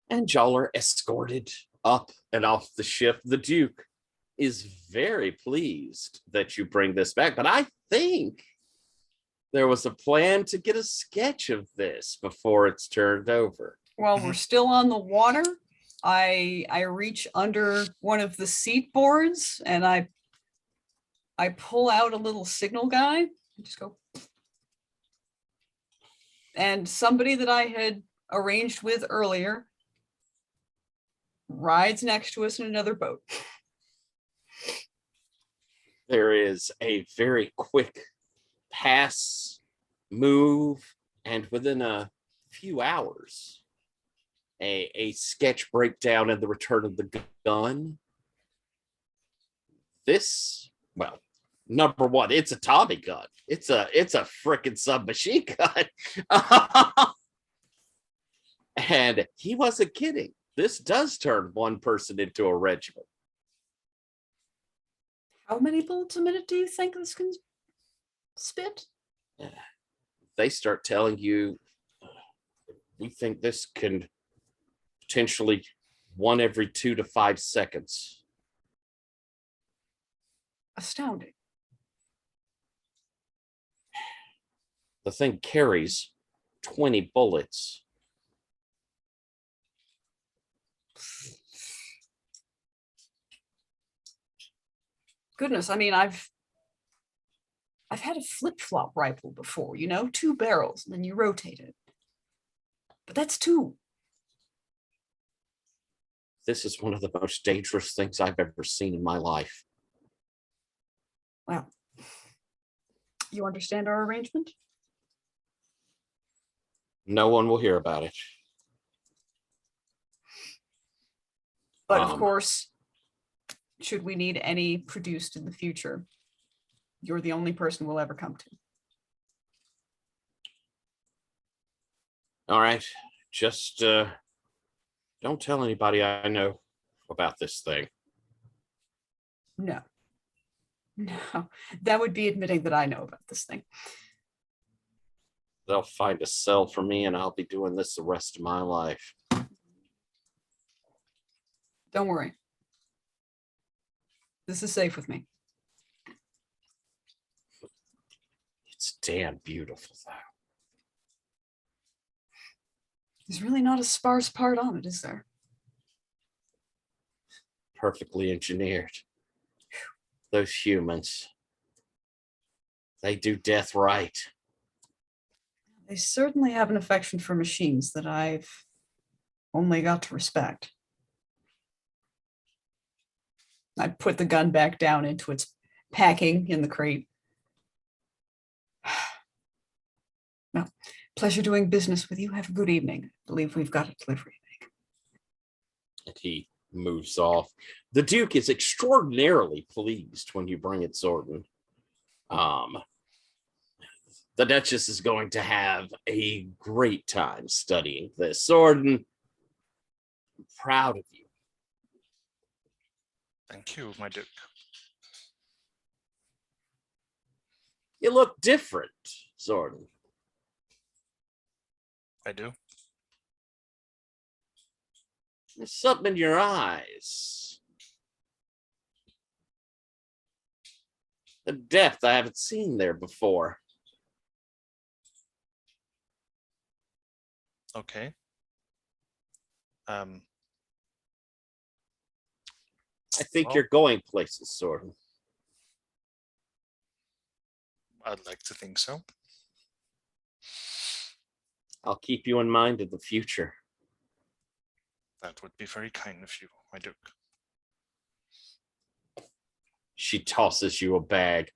And y'all are escorted up and off the ship. The Duke is very pleased that you bring this back, but I think there was a plan to get a sketch of this before it's turned over. While we're still on the water, I reach under one of the seat boards and I pull out a little signal guy and just go. And somebody that I had arranged with earlier rides next to us in another boat. There is a very quick pass, move, and within a few hours, a sketch breakdown and the return of the gun. This, well, number one, it's a Tommy gun. It's a freaking submachine gun. And he wasn't kidding. This does turn one person into a regiment. How many bullets a minute do you think this can spit? They start telling you, we think this can potentially 1 every 2 to 5 seconds. Astounding. The thing carries 20 bullets. Goodness, I mean, I've had a flip-flop rifle before, 2 barrels, and then you rotate it. But that's 2. This is one of the most dangerous things I've ever seen in my life. Well, you understand our arrangement? No one will hear about it. But of course, should we need any produced in the future, you're the only person we'll ever come to. All right. Just don't tell anybody I know about this thing. No. No, that would be admitting that I know about this thing. They'll find a cell for me and I'll be doing this the rest of my life. Don't worry. This is safe with me. It's damn beautiful, though. There's really not a sparse part on it, is there? Perfectly engineered. Those humans, they do death right. They certainly have an affection for machines that I've only got to respect. I put the gun back down into its packing in the crate. Well, pleasure doing business with you. Have a good evening. I believe we've got a delivery. And he moves off. The Duke is extraordinarily pleased when you bring it, Sorden. The Duchess is going to have a great time studying this. Sorden, I'm proud of you. Thank you, my Duke. You look different, Sorden. I do. There's something in your eyes. a depth I haven't seen there before. Okay. I think Well- you're going places, sort of. I'd like to think so. I'll keep you in mind in the future. That would be very kind of you, my duke. She tosses you a bag.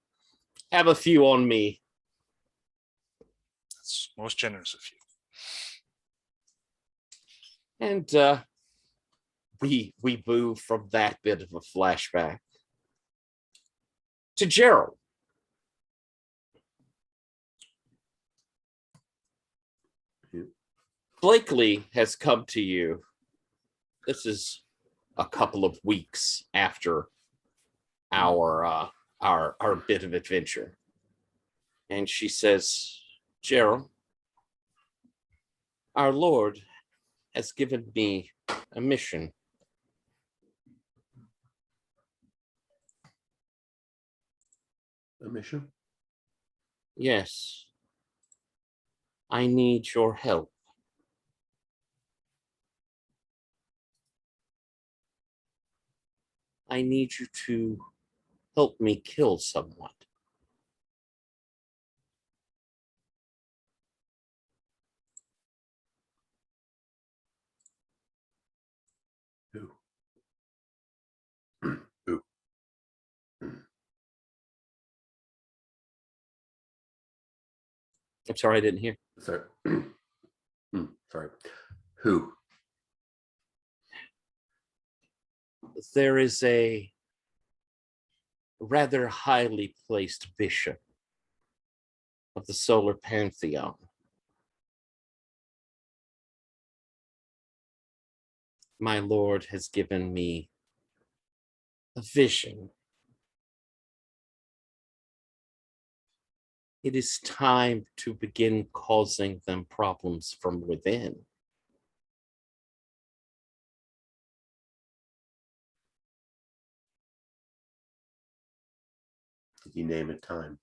Have a few on me. That's most generous of you. And we move from that bit of a flashback to Gerald. Blakely has come to you. This is a couple of weeks after our bit of adventure. And she says, Gerald, our Lord has given me a mission. A mission? Yes. I need your help. I need you to help me kill someone. Who? Who? I'm sorry, I didn't hear. Sorry. Sorry. Who? There is a rather highly placed bishop of the solar pantheon. My Lord has given me a vision. It is time to begin causing them problems from within. Did you name it time?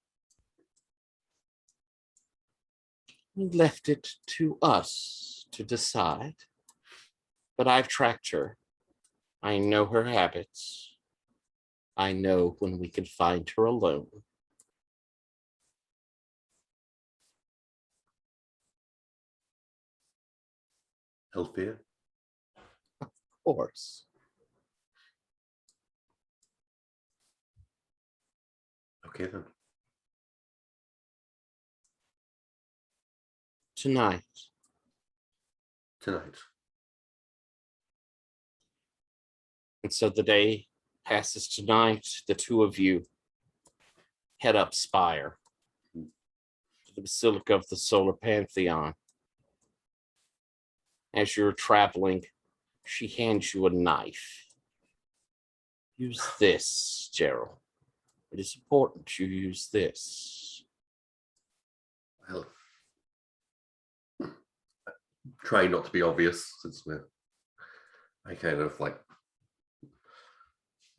We left it to us to decide. But I've tracked her. I know her habits. I know when we can find her alone. Elfia? Of course. Okay then. Tonight, Tonight. and so the day passes tonight. The two of you head up Spire to the Basilica of the Solar Pantheon. As you're traveling, she hands you a knife. Use this, Gerald. It is important you use this. Well, try not to be obvious since I kind of like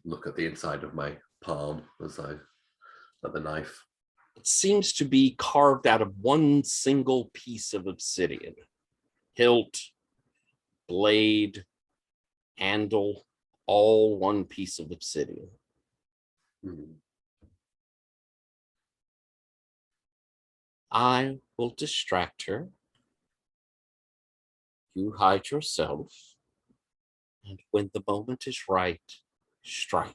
look at the inside of my palm as I at the knife. It seems to be carved out of one single piece of obsidian. Hilt, blade, handle, all one piece of obsidian. I will distract her. You hide yourself. And when the moment is right, strike.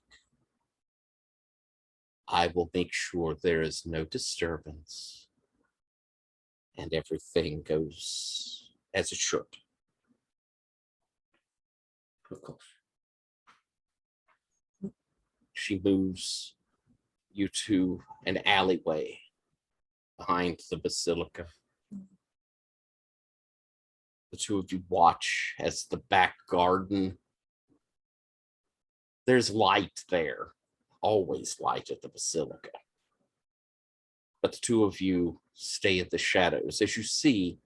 I will make sure there is no disturbance and everything goes as it should. Of course. She moves you to an alleyway behind the basilica. The two of you watch as the back garden. There's light there, always light at the basilica. But the two of you stay in the shadows as you see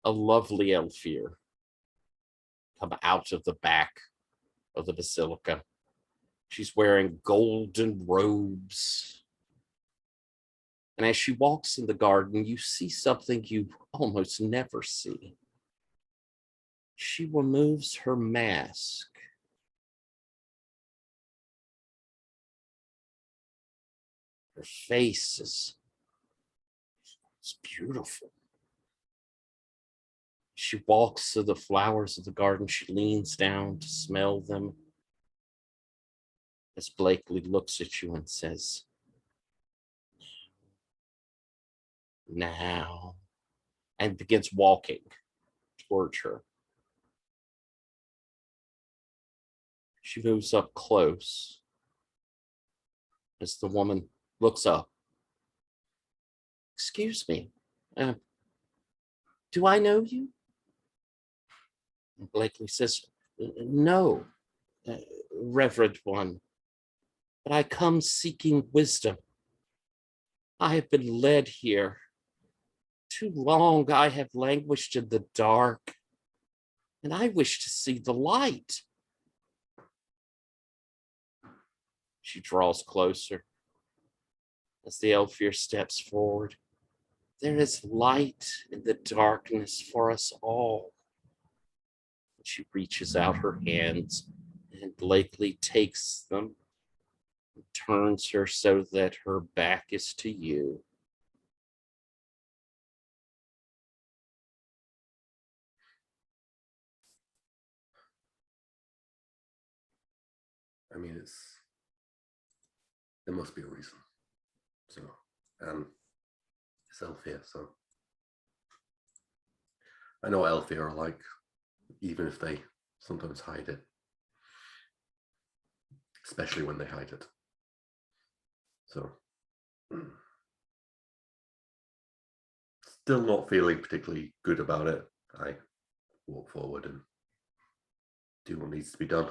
a lovely Elfir come out of the back of the basilica. She's wearing golden robes And as she walks in the garden, you see something you almost never see. She removes her mask. Her face is beautiful. She walks to the flowers of the garden. She leans down to smell them. As Blakely looks at you and says, now, and begins walking towards her. She moves up close as the woman looks up. Excuse me, do I know you? And Blakely says, no, Reverend One, but I come seeking wisdom. I have been led here. Too long I have languished in the dark, and I wish to see the light. She draws closer. As the Elfir steps forward, there is light in the darkness for us all. She reaches out her hands, and Blakely takes them and turns her so that her back is to you. I mean, there must be a reason. So, it's Elfir, so I know what Elfir are like, even if they sometimes hide it, especially when they hide it. So, still not feeling particularly good about it. I walk forward and do what needs to be done.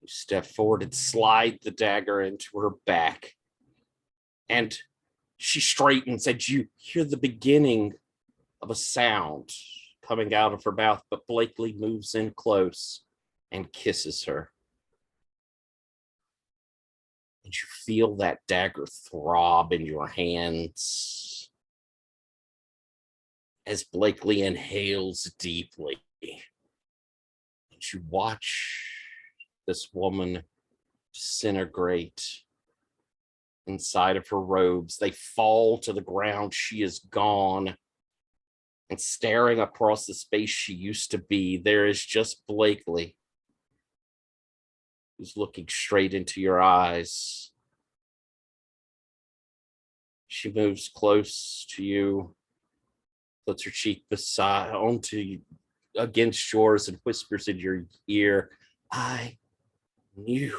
You step forward and slide the dagger into her back. And she straightens, and you hear the beginning of a sound coming out of her mouth, but Blakely moves in close and kisses her. And you feel that dagger throb in your hands as Blakely inhales deeply. And you watch this woman disintegrate inside of her robes. They fall to the ground. She is gone. And staring across the space she used to be, there is just Blakely, who's looking straight into your eyes. She moves close to you, puts her cheek against yours, and whispers in your ear, I knew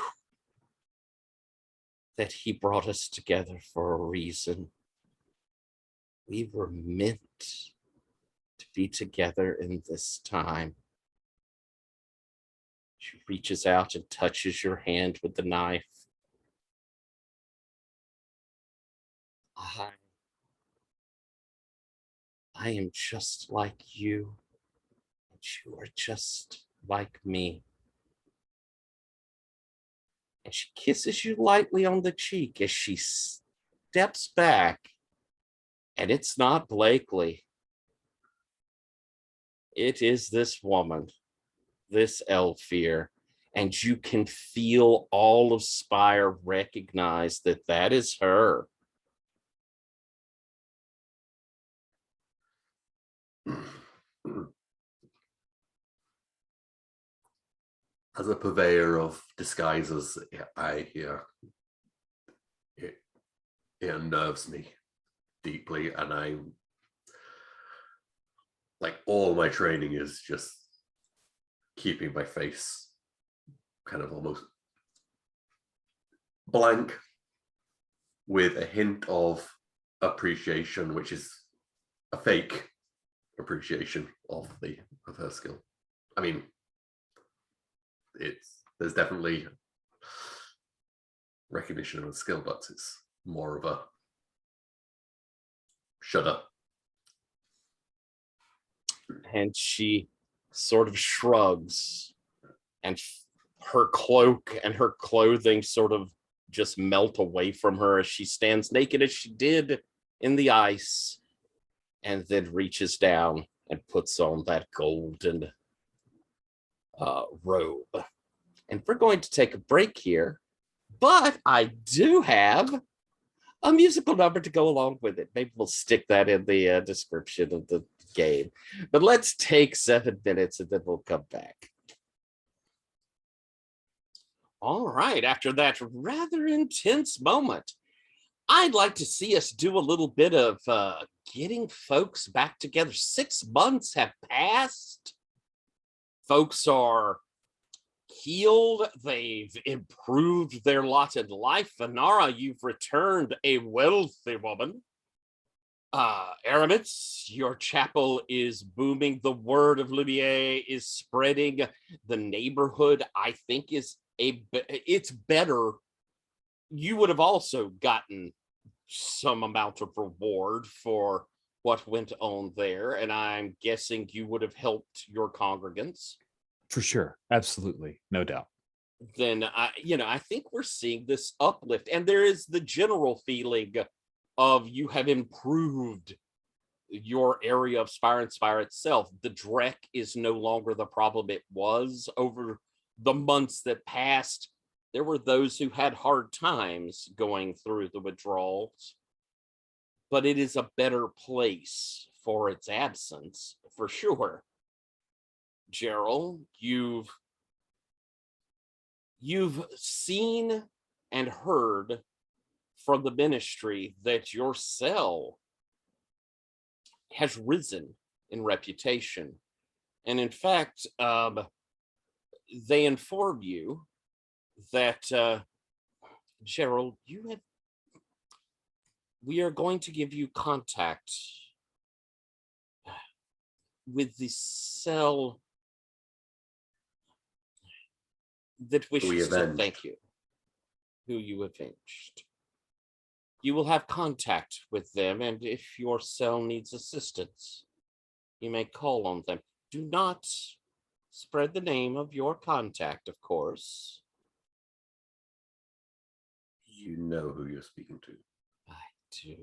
that he brought us together for a reason. We were meant to be together in this time. She reaches out and touches your hand with the knife. I am just like you, and you are just like me. And she kisses you lightly on the cheek as she steps back, and it's not Blakely. It is this woman, this Elfir, and you can feel all of Spire recognize that that is her. As a purveyor of disguises, it unnerves me deeply, and all my training is just keeping my face kind of almost blank with a hint of appreciation, which is a fake appreciation of her skill. I mean, there's definitely recognition of a skill, but it's more of a shudder. And she sort of shrugs, and her cloak and her clothing sort of just melt away from her as she stands naked as she did in the ice, and then reaches down and puts on that golden robe. And we're going to take a break here, but I do have a musical number to go along with it. Maybe we'll stick that in the description of the game. But let's take 7 minutes and then we'll come back. All right, after that rather intense moment, I'd like to see us do a little bit of getting folks back together. 6 months have passed. Folks are healed. They've improved their lot in life. Vanara, you've returned a wealthy woman. Aramitz, your chapel is booming. The word of Lumiere is spreading. The neighborhood, I think, it's better. You would have also gotten some amount of reward for what went on there, and I'm guessing you would have helped your congregants. For sure. Absolutely. No doubt. Then I think we're seeing this uplift, and there is the general feeling of you have improved your area of Spire and Spire itself. The Drek is no longer the problem it was over the months that passed. There were those who had hard times going through the withdrawals, but it is a better place for its absence, for sure. Gerald, you've seen and heard from the ministry that your cell has risen in reputation. And in fact, they inform you that, Gerald, we are going to give you contact with the cell that wishes to thank you, who you avenged. You will have contact with them, and if your cell needs assistance, you may call on them. Do not spread the name of your contact, of course. You know who you're speaking to. I do.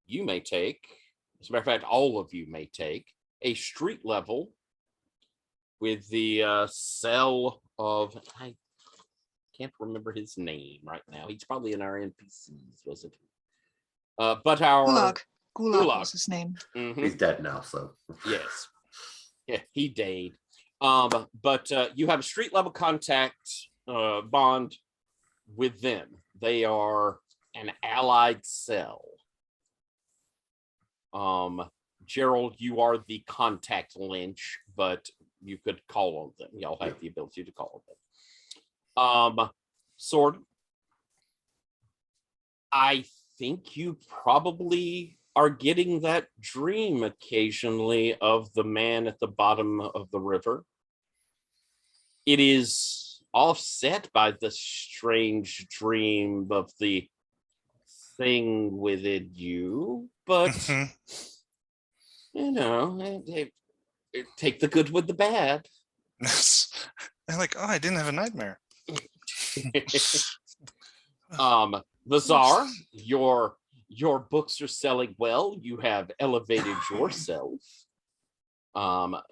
You may take, as a matter of fact, all of you may take a street level with the cell of, I can't remember his name right now. He's probably in our NPCs, wasn't he? But our Gulag was his name. Mhm. He's dead now, so Yes. Yeah, he died. But you have a street level contact bond with them. They are an allied cell. Gerald, you are the contact lynch, but you could call on them. Y'all have the ability to call on them. Sword, I think you probably are getting that dream occasionally of the man at the bottom of the river. It is offset by the strange dream of the thing within you, but take the good with the bad. I'm like, oh, I didn't have a nightmare. Vazar, your books are selling well. You have elevated yourself.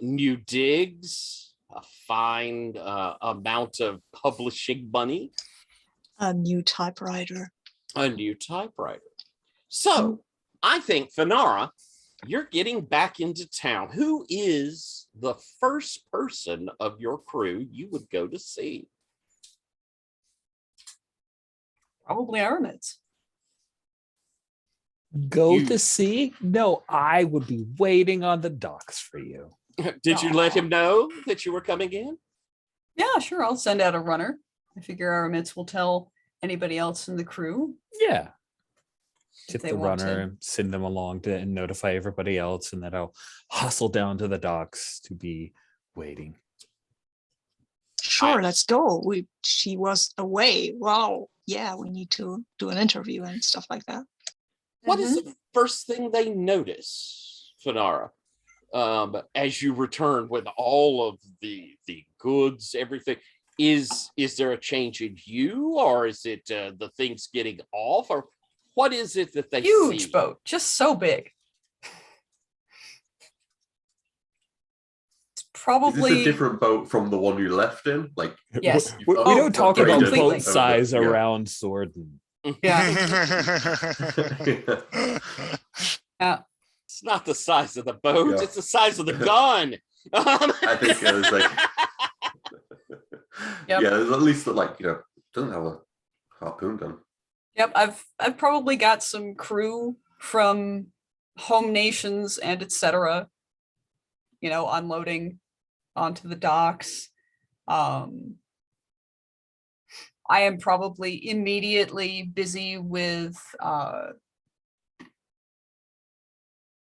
New digs, a fine amount of publishing money. A new typewriter. So I think, Fanara, you're getting back into town. Who is the first person of your crew you would go to see? Probably Aramitz. Go to see? No, I would be waiting on the docks for you. Did you let him know that you were coming in? Yeah, sure. I'll send out a runner. I figure Aramitz will tell anybody else in the crew. Yeah. If Tip they the want runner to. and send them along to and notify everybody else, and then I'll hustle down to the docks to be waiting. Sure, let's go. She was away. Wow. Yeah, we need to do an interview and stuff like that. What is the first thing they notice, Fanara, as you return with all of the goods, everything? Is there a change in you, or is it the things getting off, or what is it that they Huge see? boat, just so big. It's Is this probably a different boat from the one you left in? Like, yes. We Oh, don't talk about upgraded boat completely. size over- yeah. around Sword. Yeah. It's not the size of the boat; Yeah. it's the size of the gun. I think it was like, Yep. yeah, there's at least like, doesn't have a harpoon gun. Yep, I've probably got some crew from home nations and etc. Unloading onto the docks. I am probably immediately busy with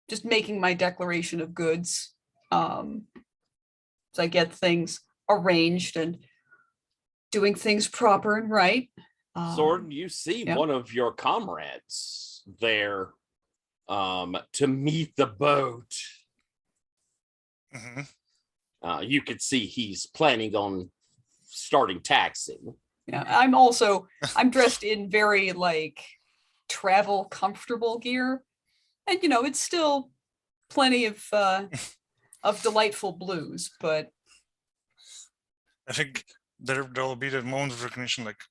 just making my declaration of goods. So I get things arranged and doing things proper and right. Sword, you see yeah. one of your comrades there to meet the boat. Mhm. You could see he's planning on starting taxing. Yeah, I'm dressed in very like travel comfortable gear. And it's still plenty of delightful blues, but I think there'll be the moment of recognition, like,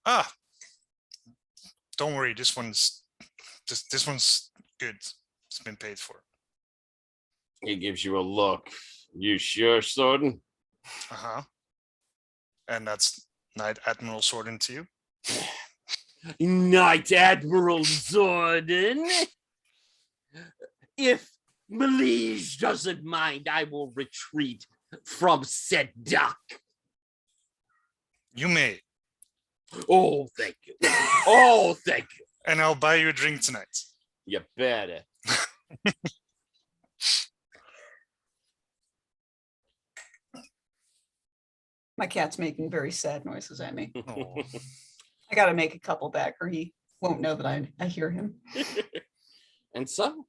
don't worry, this one's good. It's been paid for. He gives you a look. You sure, Sword? And that's Knight Admiral Sorden to you. Knight Admiral Zorden. If Melige doesn't mind, I will retreat from said dock. You may. Oh, thank you. Oh, thank you. And I'll buy you a drink tonight. You better. my cat's making very sad noises at me. Oh. I gotta make a couple back or he won't know that I hear him. And so,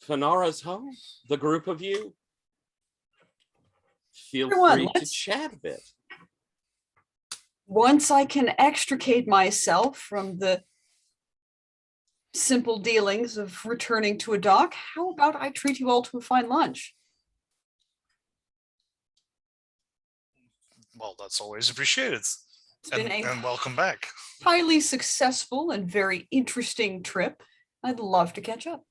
Fanara's home. The group of you. Feel Everyone, free to let's- chat a bit. Once I can extricate myself from the simple dealings of returning to a dock, how about I treat you all to a fine lunch? Well, that's always appreciated. It's been a And welcome back. highly successful and very interesting trip. I'd love to catch up.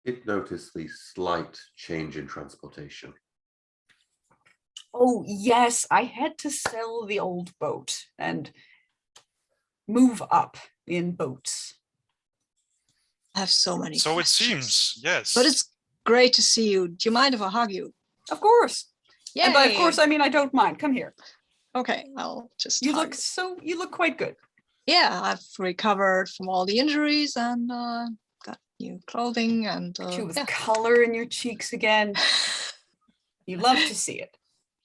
Did notice the slight change in transportation. Oh, yes, I had to sell the old boat and move up in boats. I have so many. So it questions. seems, yes. But it's great to see you. Do you mind if I hug you? Of course. Yeah. And by of course, I mean, I don't mind. Come here. Okay, I'll just. You hug. you look quite good. Yeah, I've recovered from all the injuries and got new clothing and You with yeah. color in your cheeks again. You love to see it.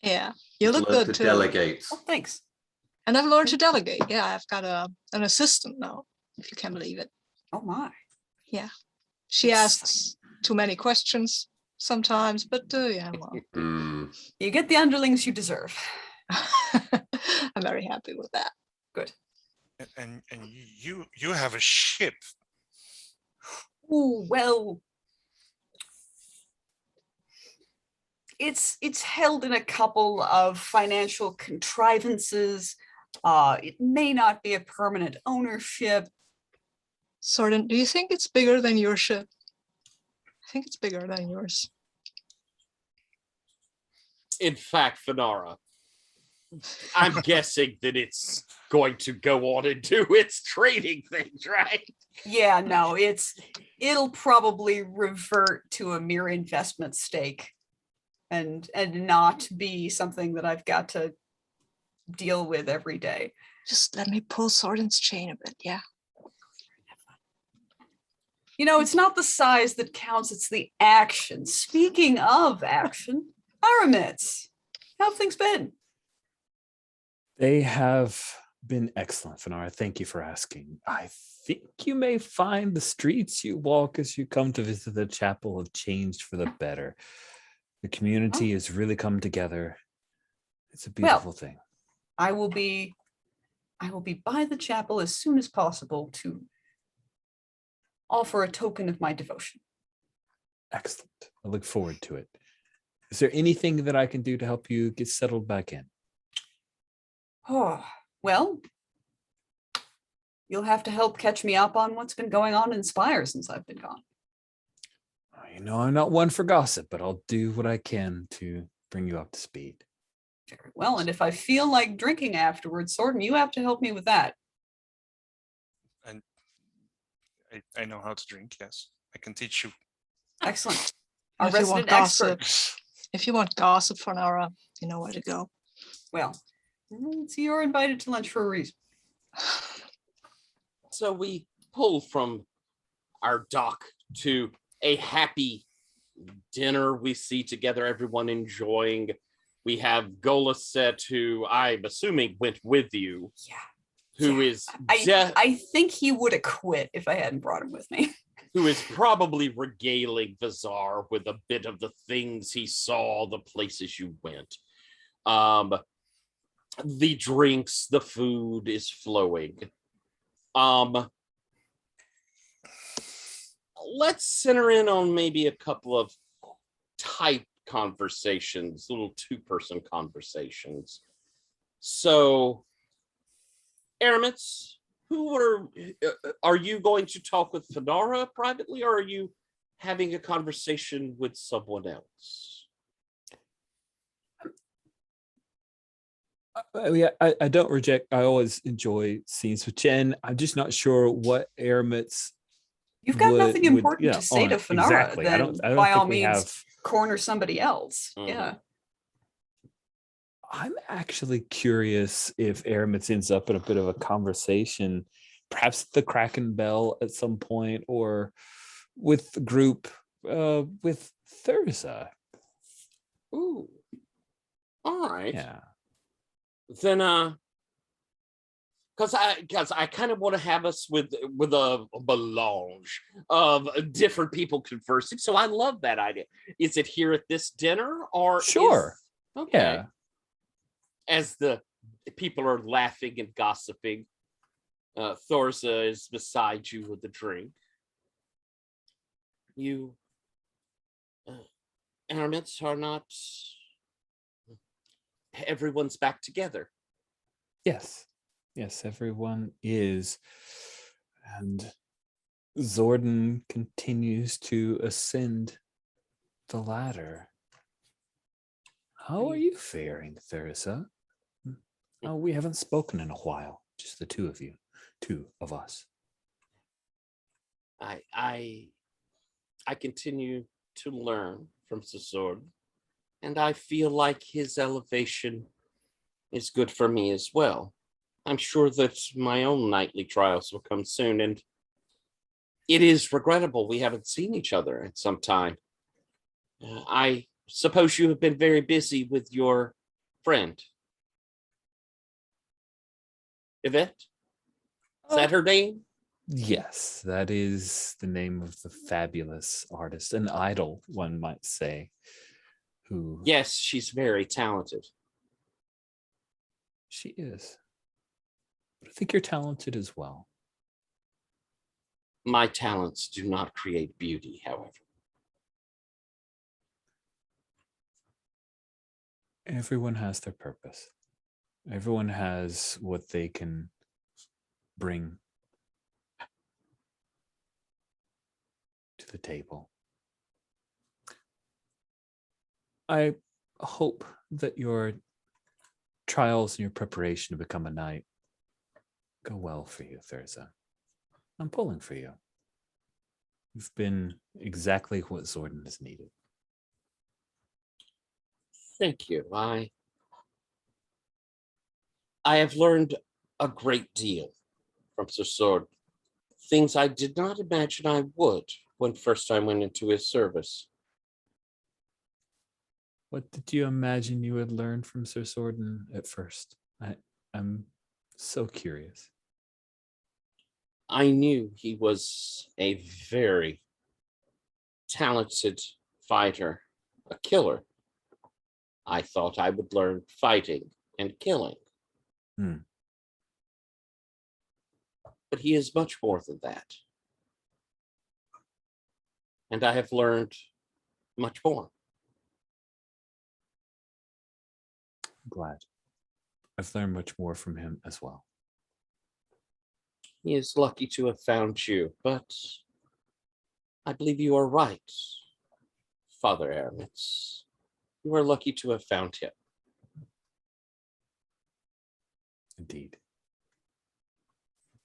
Yeah, you look Learn good to too. delegate. Oh, thanks. And I've learned to delegate. Yeah, I've got an assistant now, if you can believe it. Oh my. She Exciting. asks too many questions sometimes, but yeah, well, Mm. You get the underlings you deserve. I'm very happy with that. Good. And you have a ship. Oh, well. It's held in a couple of financial contrivances. It may not be a permanent ownership. Sorden, do you think it's bigger than your ship? I think it's bigger than yours. In fact, Fanara, I'm guessing that it's going to go on and do its trading things, right? Yeah, no, it'll probably revert to a mere investment stake and not be something that I've got to deal with every day. Just let me pull Sorden's chain a bit, yeah. It's not the size that counts, it's the action. Speaking of action, Aramis, how have things been? They have been excellent, Fanara. Thank you for asking. I think you may find the streets you walk as you come to visit the chapel have changed for the better. The community has really come together. It's a beautiful thing. I will be by the chapel as soon as possible to offer a token of my devotion. Excellent. I look forward to it. Is there anything that I can do to help you get settled back in? Oh, well, you'll have to help catch me up on what's been going on in Spire since I've been gone. You know, I'm not one for gossip, but I'll do what I can to bring you up to speed. Very well, and if I feel like drinking afterwards, Sorden, you have to help me with that. And I know how to drink. Yes, I can teach you. Excellent. Our If you want resident expert. gossip, if you want gossip for Nara, you know where to go. Well, so you're invited to lunch for a reason. So we pull from our dock to a happy dinner we see together, everyone enjoying. We have Golaset, who I'm assuming went with you. Yeah. Who Yeah. is I think he would have quit if I hadn't brought him with me. who is probably regaling Vazar with a bit of the things he saw, the places you went. The drinks, the food is flowing. Let's center in on maybe a couple of type conversations, little two-person conversations. So, Aramis, are you going to talk with Fedara privately, or are you having a conversation with someone else? I don't reject. I always enjoy scenes with Jen. I'm just not sure what Aramit's. You've got nothing important to say to Fenara. Exactly. Then I don't by all think we means, have. corner somebody else. Mhm. Yeah. I'm actually curious if Aramitz ends up in a bit of a conversation, perhaps the Kraken Bell at some point, or with the group with Thurza. Ooh. All right. Yeah. Then because I kind of want to have us with a melange of different people conversing. So I love that idea. Is it here at this dinner, or Sure. Okay. Yeah. As the people are laughing and gossiping, Thorza is beside you with a drink. You Aramitz are not. Everyone's back together. Yes. Yes, everyone is. And Zordon continues to ascend the ladder. How are you faring, Thurza? Oh, we haven't spoken in a while. Just the two of us. I continue to learn from Sasord, and I feel like his elevation is good for me as well. I'm sure that my own nightly trials will come soon, and it is regrettable we haven't seen each other in some time. I suppose you have been very busy with your friend, Yvette? Is that her name? Yes, that is the name of the fabulous artist, an idol, one might say, who... Yes, she's very talented. She is. But I think you're talented as well. My talents do not create beauty, however. Everyone has their purpose. Everyone has what they can bring to the table. I hope that your trials and your preparation to become a knight go well for you, Thurza. I'm pulling for you. You've been exactly what Zordon has needed. Thank you. I have learned a great deal from Sir Sword. Things I did not imagine I would when first I went into his service. What did you imagine you would learn from Sir Sorden at first? I'm so curious. I knew he was a very talented fighter, a killer. I thought I would learn fighting and killing. But he is much more than that. And I have learned much more. Glad. I've learned much more from him as well. He is lucky to have found you, but I believe you are right, Father Aramitz. You are lucky to have found him. Indeed.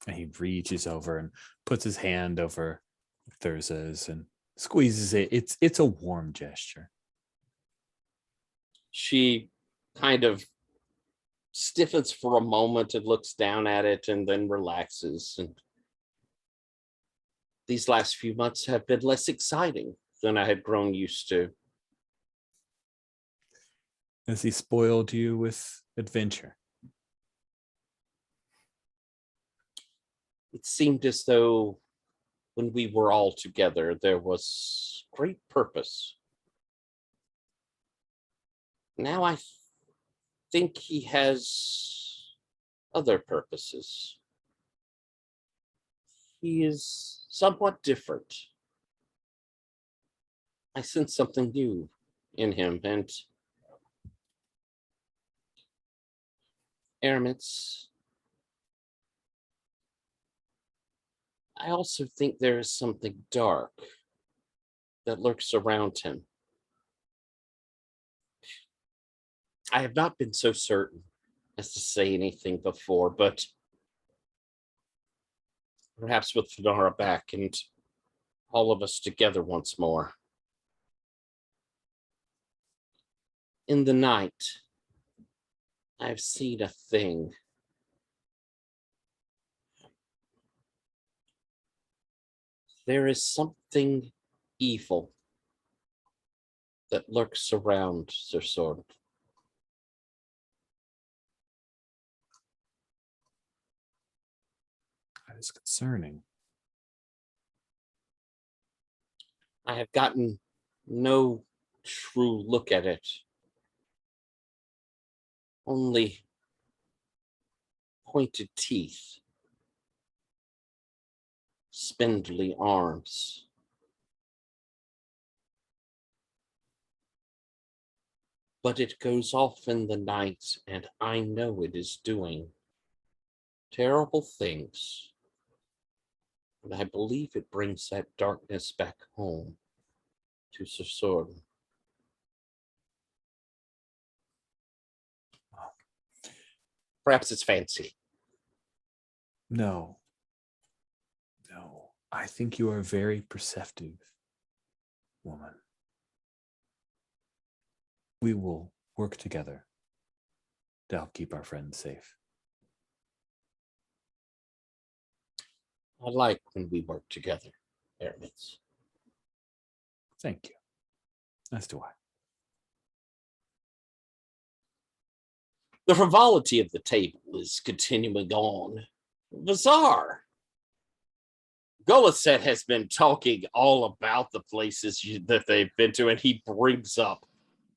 And he reaches over and puts his hand over Thurza's and squeezes it. It's a warm gesture. She kind of stiffens for a moment and looks down at it and then relaxes. And these last few months have been less exciting than I had grown used to. Has he spoiled you with adventure? It seemed as though when we were all together, there was great purpose. Now I think he has other purposes. He is somewhat different. I sense something new in him, and Aramitz, I also think there is something dark that lurks around him. I have not been so certain as to say anything before, but perhaps with Fenara back and all of us together once more. In the night, I've seen a thing. There is something evil that lurks around Sir Sword. That is concerning. I have gotten no true look at it. Only pointed teeth, spindly arms. But it goes off in the night, and I know it is doing terrible things. And I believe it brings that darkness back home to Sir Sword. Perhaps it's fancy. No. No. I think you are a very perceptive woman. We will work together to help keep our friends safe. I like when we work together, Aramitz. Thank you. As do I. The frivolity of the table is continuing on. Bizarre. Goliset has been talking all about the places that they've been to, and he brings up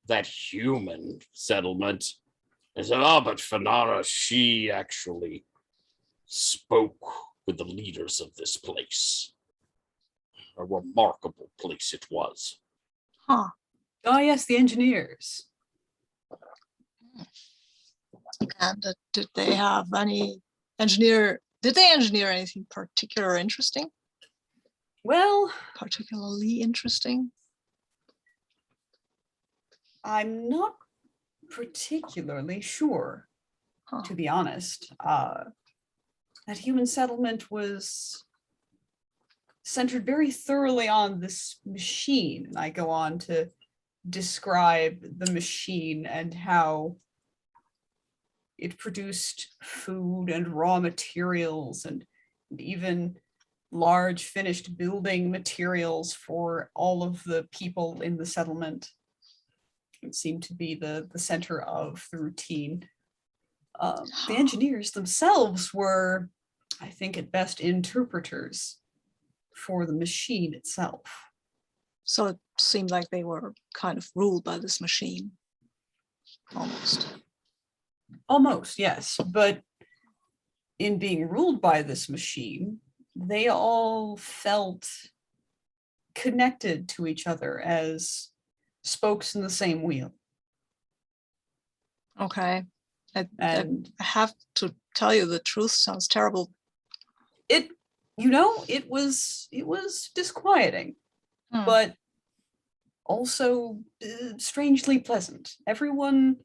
that human settlement. And said, but Fenara, she actually spoke with the leaders of this place. A remarkable place it was. Huh. Oh, yes, the engineers. And did they have any engineer? Did they engineer anything particular interesting? Well, Particularly interesting? I'm not particularly sure, Huh. to be honest. That human settlement was centered very thoroughly on this machine. And I go on to describe the machine and how it produced food and raw materials and even large finished building materials for all of the people in the settlement. It seemed to be the center of the routine. The engineers themselves were, I think, at best interpreters for the machine itself. So it seemed like they were kind of ruled by this machine, almost. Almost, yes, but in being ruled by this machine, they all felt connected to each other as spokes in the same wheel. Okay. I And have to tell you, the truth sounds terrible. it was disquieting, Hmm. but also strangely pleasant. Everyone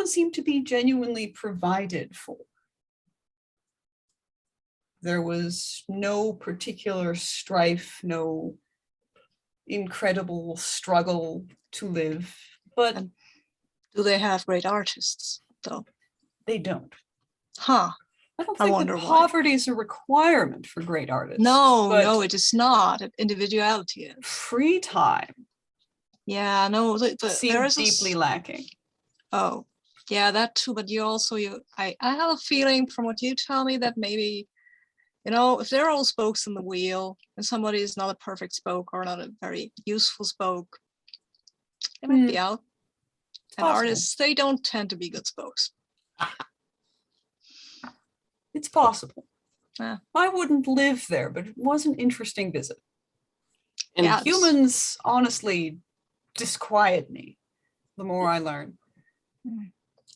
seemed to be genuinely provided for. There was no particular strife, no incredible struggle to live, but And do they have great artists, though? they don't. Huh. I don't I think wonder that why. poverty is a requirement for great artists. No, but no, it is not. Individuality is. free time Yeah, no, there seems is deeply lacking. Oh, yeah, that too. But I have a feeling from what you tell me that maybe, if they're all spokes in the wheel and somebody is not a perfect spoke or not a very useful spoke, they might be out. And possible. artists, they don't tend to be good spokes. It's possible. Yeah. I wouldn't live there, but it was an interesting visit. And Yeah, Humans honestly disquiet me the more I learn.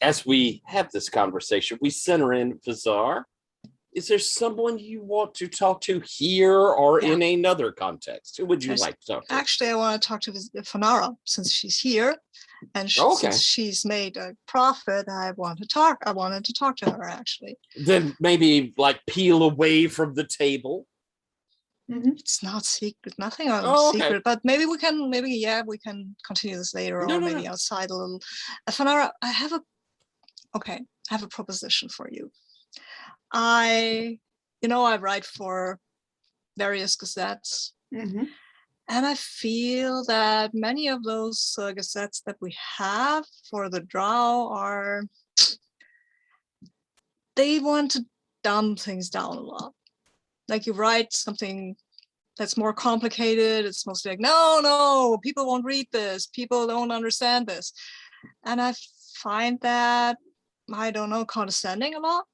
as we have this conversation, we center in Vizar. Is there someone you want to talk to here or Yeah. in another context? Who would you There's- like to talk to? Actually, I want to talk to Fanara since she's here, and Okay. since she's made a profit, I wanted to talk to her actually. Then maybe like peel away from the table. It's not secret, nothing on Oh, okay. secret, but maybe we can continue this later No, or no, maybe no. outside a little. Fanara, I have a proposition for you. I write for various gazettes, Mm-hmm. and I feel that many of those gazettes that we have for the Drow they want to dumb things down a lot. Like you write something that's more complicated, it's mostly like, no, people won't read this, people don't understand this. And I find that, I don't know, condescending a lot.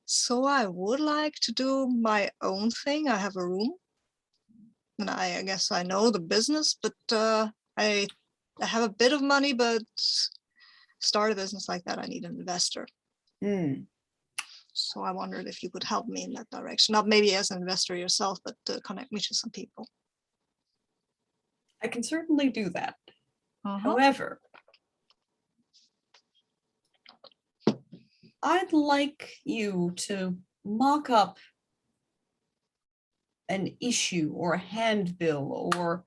So I would like to do my own thing. I have a room, and I guess I know the business, but I have a bit of money, but start a business like that, I need an investor. So I wondered if you could help me in that direction, not maybe as an investor yourself, but connect me to some people. I can certainly do that. Uh-huh. However, I'd like you to mock up an issue or a handbill or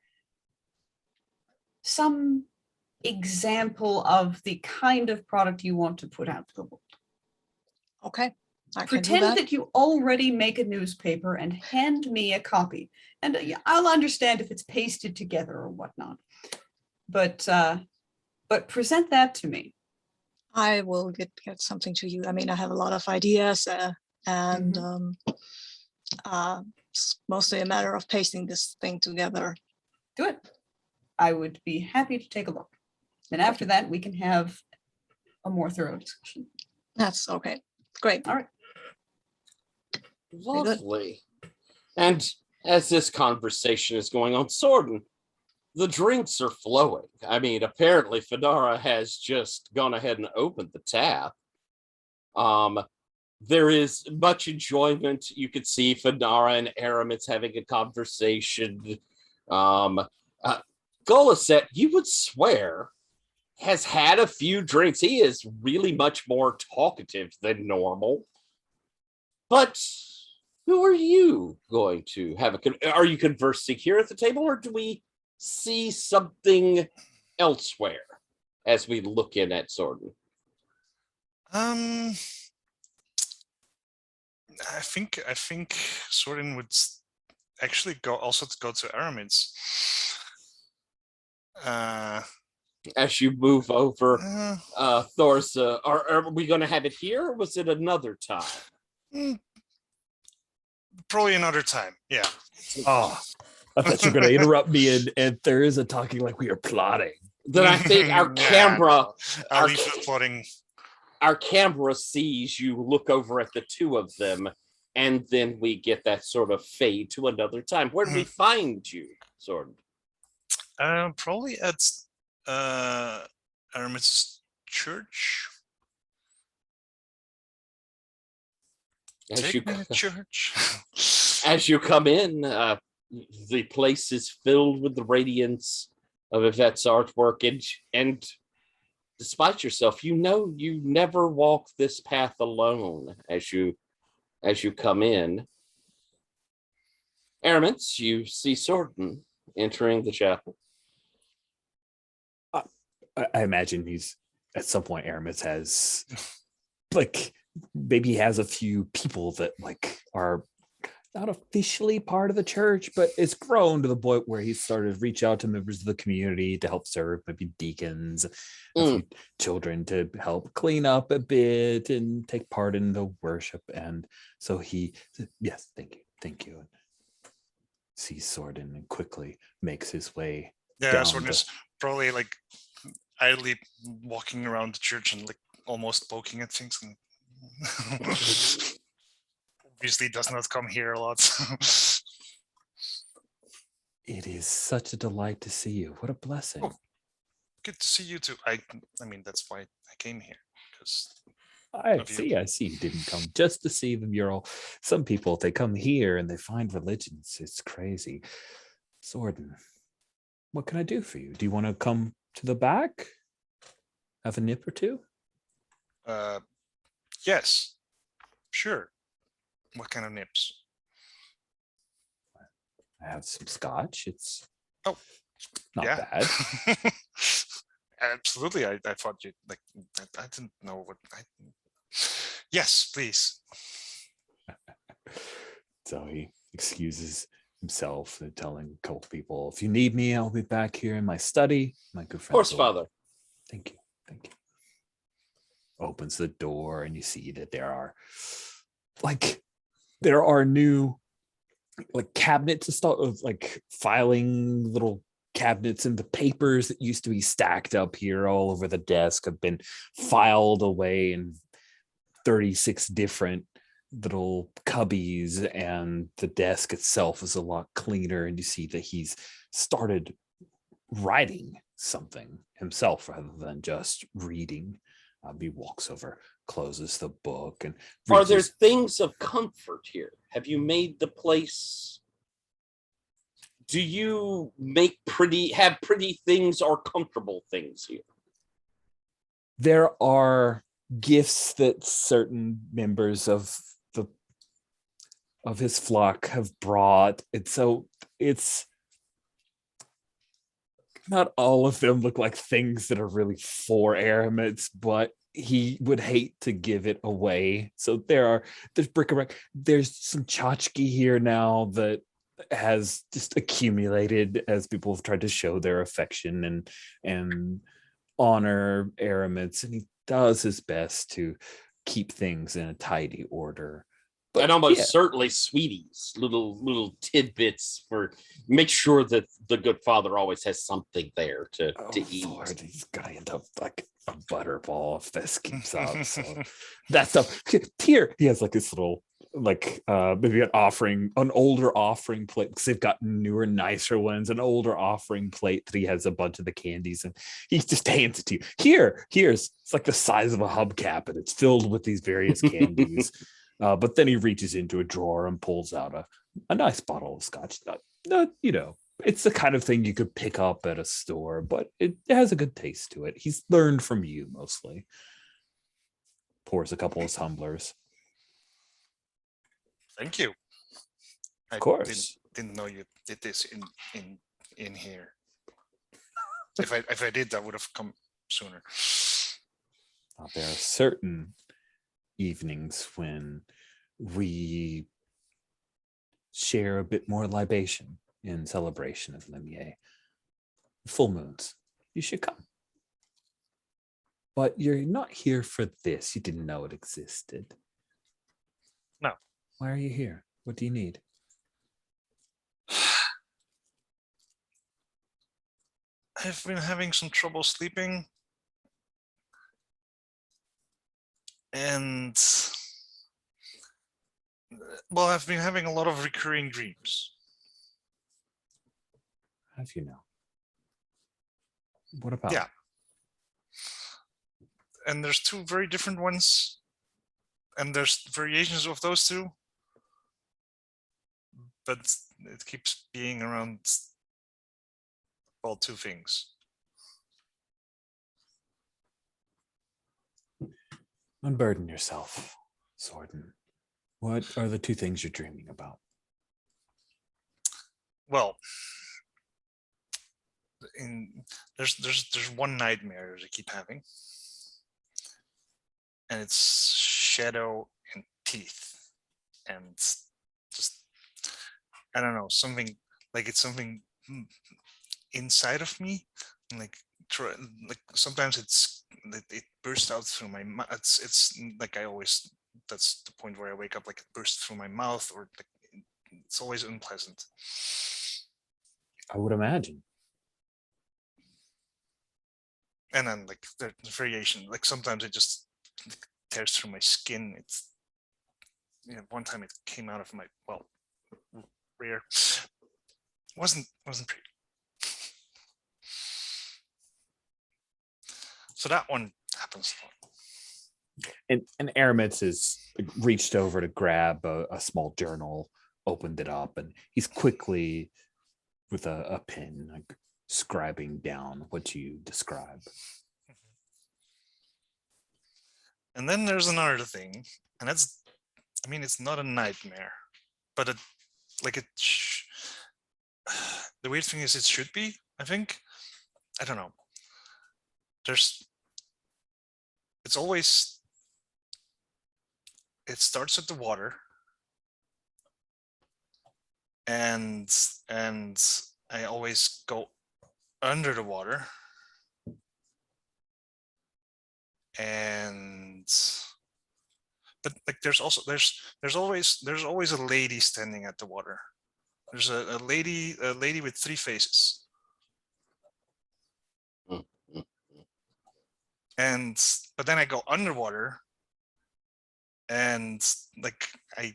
some example of the kind of product you want to put out to the world. Okay. I can do Pretend that. that you already make a newspaper and hand me a copy. And I'll understand if it's pasted together or whatnot. But present that to me. I will get something to you. I mean, I have a lot of ideas, and it's mostly a matter of pasting this thing together. Do it. I would be happy to take a look. And after that, we can have a more thorough discussion. That's okay. Great. All right. Lovely. And as this conversation is going on, Sorden, the drinks are flowing. I mean, apparently Fedara has just gone ahead and opened the tap. There is much enjoyment. You could see Fedara and Aramit's having a conversation. Goliset, you would swear, has had a few drinks. He is really much more talkative than normal. But who are you going to have are you conversing here at the table, or do we see something elsewhere as we look in at Sorden? I think Sorden would actually go to Aramin's. As you move over, Thorsa, are we going to have it here, or was it another time? Probably another time. Yeah. Oh, I thought you were going to interrupt me and Thurza talking like we are plotting. Then I think our Yeah, camera, I'll leave the plotting. our camera sees you look over at the two of them, and then we get that sort of fade to another time. Where do we find you, Sword? Probably at Hermit's church. As Take me to church. as you come in, the place is filled with the radiance of Yvette's artwork, and despite yourself, you know you never walk this path alone as you come in. Aramis, you see Sorton entering the chapel. I imagine he's at some point Aramis has like maybe he has a few people that like are not officially part of the church, but it's grown to the point where he's started to reach out to members of the community to help serve, maybe deacons, a few children to help clean up a bit and take part in the worship. And so he said, yes, thank you. And sees Sordin and quickly makes his way down. Sordin is probably like idly walking around the church and like almost poking at things, and obviously does not come here a lot. It is such a delight to see you. What a blessing. Oh, good to see you too. I mean, that's why I came here, because I see you didn't come just to see the mural. Some people, they come here and they find religions. It's crazy. Sordin, what can I do for you? Do you want to come to the back? Have a nip or two? Yes, sure. What kind of nips? I have some scotch. It's not yeah. bad. Absolutely. I thought you like. I didn't know what. Yes, please. So he excuses himself, telling a couple people, if you need me, I'll be back here in my study. My good friend. Horse father. Thank you. Opens the door and you see that there are new like cabinets to start of like filing little cabinets, and the papers that used to be stacked up here all over the desk have been filed away in 36 different little cubbies, and the desk itself is a lot cleaner, and you see that he's started writing something himself rather than just reading. He walks over, closes the book, and are there things of comfort here? Have you made the place? Do you have pretty things or comfortable things here? There are gifts that certain members of his flock have brought, and so it's not all of them look like things that are really for Aramis, but he would hate to give it away. So there's bric-a-brac. There's some tchotchke here now that has just accumulated as people have tried to show their affection and honor Aramis, and he does his best to keep things in a tidy order. But and almost certainly sweeties, little tidbits for make sure that the good father always has something there to eat. Lord, he's gonna end up like a butterball if this keeps up. So that stuff here, he has like this little maybe an older offering plate, because they've got newer, nicer ones, an older offering plate that he has a bunch of the candies, and he just hands it to you. Here's it's like the size of a hubcap, and it's filled with these various candies. But then he reaches into a drawer and pulls out a nice bottle of scotch. It's the kind of thing you could pick up at a store, but it has a good taste to it. He's learned from you mostly. Pours a couple of tumblers. Thank you. Of course. Didn't know you did this in here. If I did, that would have come sooner. There are certain evenings when we share a bit more libation in celebration of Limier. Full moons. You should come. But you're not here for this. You didn't know it existed. No. Why are you here? What do you need? I've been having some trouble sleeping. And well, I've been having a lot of recurring dreams. Have you now? What about? Yeah. And there's two very different ones, and there's variations of those two, but it keeps being around, well, two things. Unburden yourself, Sorden. What are the two things you're dreaming about? Well, there's one nightmare that I keep having, and it's shadow and teeth, and just, I don't know, something like it's something inside of me, and like sometimes it bursts out through my mouth. It's like I always, that's the point where I wake up, like it bursts through my mouth, or like it's always unpleasant. I would imagine. And then like there's variation, like sometimes it just tears through my skin. It's, you know, one time it came out of my, well, rear. Wasn't pretty. So that one happens a lot. And Aramitz has reached over to grab a small journal, opened it up, and he's quickly, with a pen, like scribing down what you describe. And then there's another thing, and that's, I mean, it's not a nightmare, but it, like it, the weird thing is it should be, I think. I don't know. It's always, it starts at the water, and I always go under the water, and but like there's always a lady standing at the water. There's a lady with three faces. And but then I go underwater, and like I,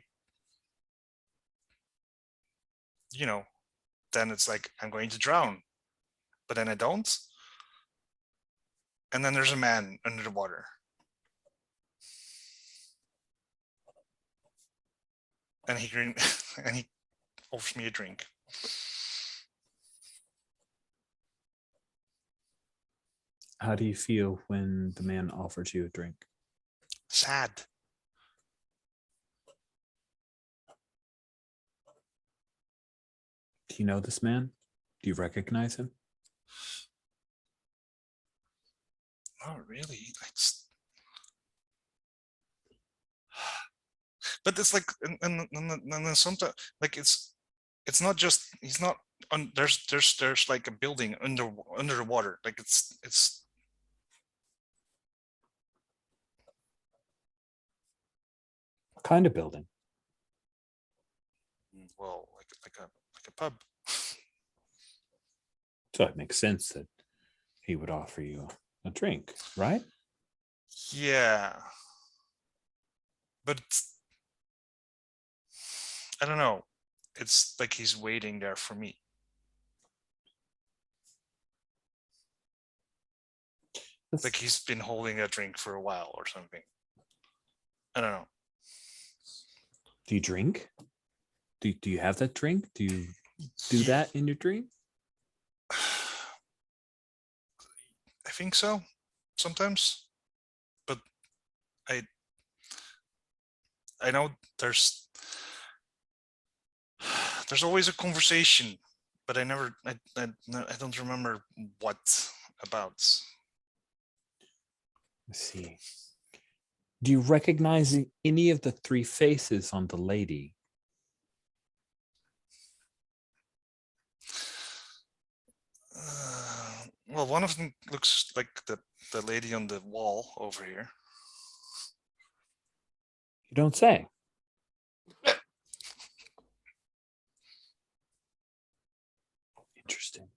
you know, then it's like I'm going to drown, but then I don't. And then there's a man under the water. And he and he offers me a drink. How do you feel when the man offers you a drink? Sad. Do you know this man? Do you recognize him? Not really. But it's like, and then sometimes, like it's not just, he's not on. There's like a building under the water. Like it's. What kind of building? Well, like a pub. So it makes sense that he would offer you a drink, right? Yeah. But I don't know. It's like he's waiting there for me. Like he's been holding a drink for a while or something. I don't know. Do you drink? Do you have that drink? Do you do that in your dream? I think so, sometimes. But I know there's always a conversation, but I don't remember what about. Let's see. Do you recognize any of the three faces on the lady? Well, one of them looks like the lady on the wall over here. You don't say. Interesting.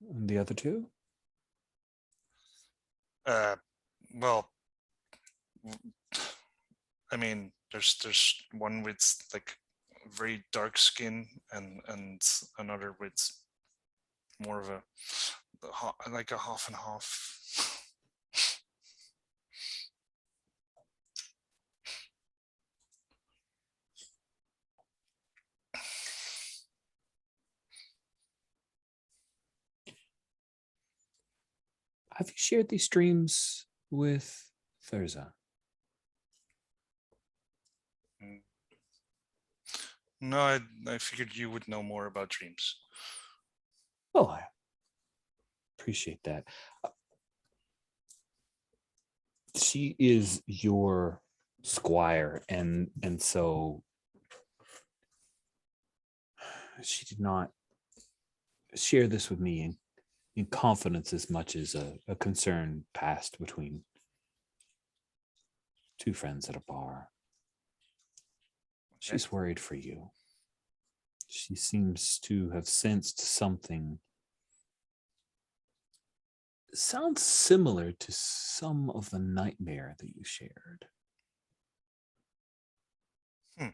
And the other two? Well, I mean, there's one with like very dark skin and another with more of a like a half and half. Have you shared these streams with Thurza? No, I figured you would know more about dreams. Well, I appreciate that. She is your squire, and so she did not share this with me in confidence as much as a concern passed between two friends at a bar. She's worried for you. She seems to have sensed something. Sounds similar to some of the nightmare that you shared. Wait.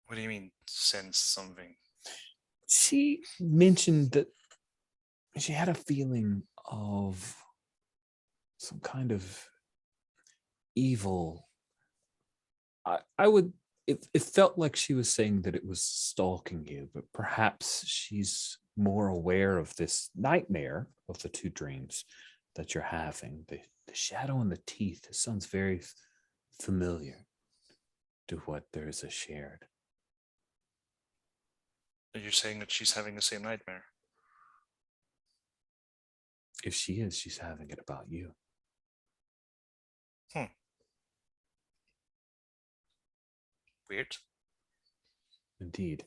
What do you mean, sense something? She mentioned that she had a feeling of some kind of evil. I would, it felt like she was saying that it was stalking you, but perhaps she's more aware of this nightmare of the two dreams that you're having. The shadow and the teeth sounds very familiar to what Thurza shared. You're saying that she's having the same nightmare? If she is, she's having it about you. Weird. Indeed.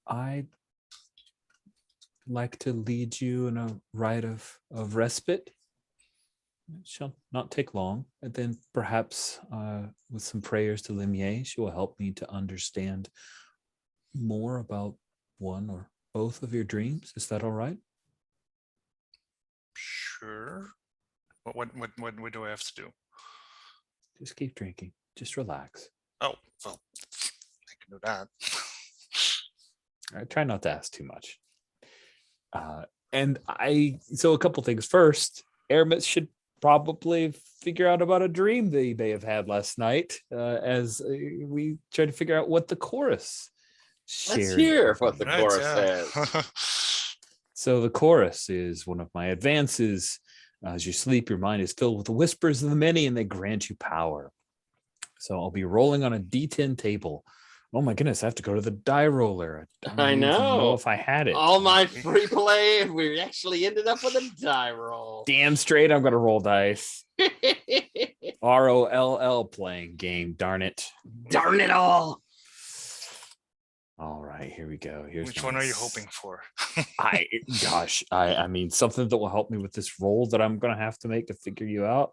I'd like to lead you in a rite of respite. It shall not take long. And then perhaps with some prayers to Limier, she will help me to understand more about one or both of your dreams. Is that all right? Sure. What do I have to do? Just keep drinking. Just relax. Oh, well, I can do that. I try not to ask too much. So a couple things. First, Aramis should probably figure out about a dream that he may have had last night as we try to figure out what the chorus shared. Let's hear what the Right, chorus yeah. says. So the chorus is one of my advances. As you sleep, your mind is filled with the whispers of the many, and they grant you power. So I'll be rolling on a D10 table. Oh my goodness, I have to go to the die roller. don't I even know. if I had it. All my free play, and we actually ended up with a die roll. Damn straight, I'm gonna roll dice. ROLL playing game. Darn it. Darn it all. All right, here we go. Here's Which one are you hoping for? I mean something that will help me with this roll that I'm gonna have to make to figure you out.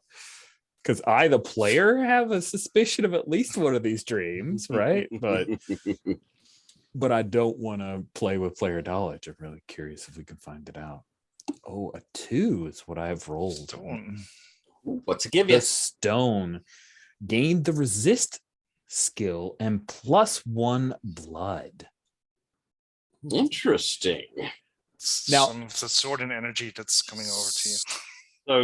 Because I, the player, have a suspicion of at least one of these dreams, right? But I don't want to play with player knowledge. I'm really curious if we can find it out. Oh, a 2 is what I've rolled. Stone. What's it give you? The stone gained the resist skill and +1 blood. Interesting. Now- Some of the sword and energy that's coming over to you. So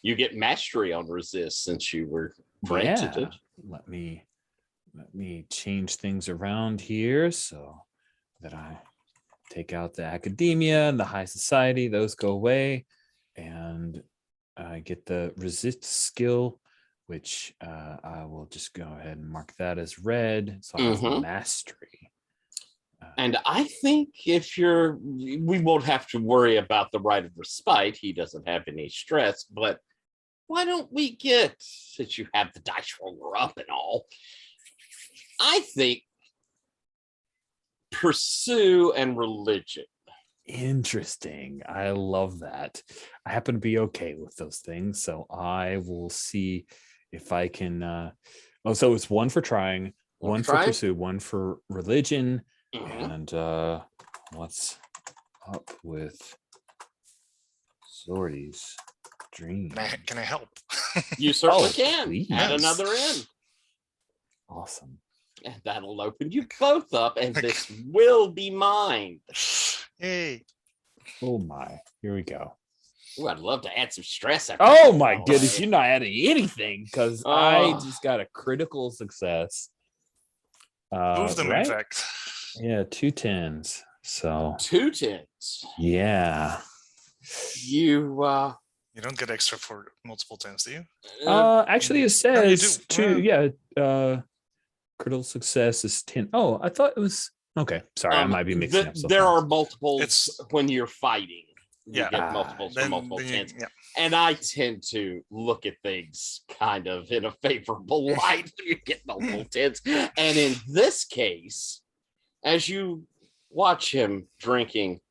you get mastery on resist since you were granted Yeah. it. Let me change things around here so that I take out the academia and the high society. Those go away, and I get the resist skill, which I will just go ahead and mark that as red. So I have Mhm. mastery. And I think we won't have to worry about the right of respite. He doesn't have any stress, but why don't we get, since you have the dice roller up and all, I think pursue and religion. Interesting. I love that. I happen to be okay with those things, so I will see if I can. So it's 1 for trying, Wanna One for try it? pursuit, one for religion, Mhm. and what's up with Zordy's dream? Can I help? You certainly Oh, can. Add please. another in. Awesome. And that'll open you both up, and this will be mine. Yay. Oh my, here we go. Ooh, I'd love to add some stress after Oh that, my by the goodness, way. you're not adding anything because I Oh. just got a critical success. Move them, in Right? fact. Yeah, 2 10s. So 2 10s. yeah. You You don't get extra for multiple times, do you? Actually it No, you says do. two, critical success is 10. Oh, I thought it was okay. Sorry, I might be mixing up something. there are else. multiples It's- when you're fighting. You Yeah. get multiples for multiple Then tens. yeah. And I tend to look at things kind of in a favorable light when you get multiple tens. And in this case, as you watch him drinking,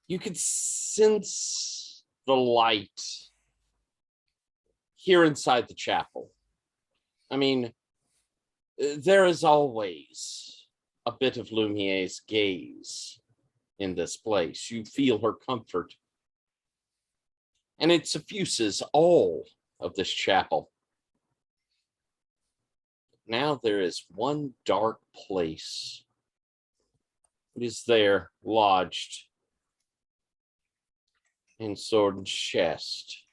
you can sense the light here inside the chapel. I mean, there is always a bit of Lumiere's gaze in this place. You feel her comfort, and it suffuses all of this chapel. Now there is one dark place. It is there, lodged in Sword's chest.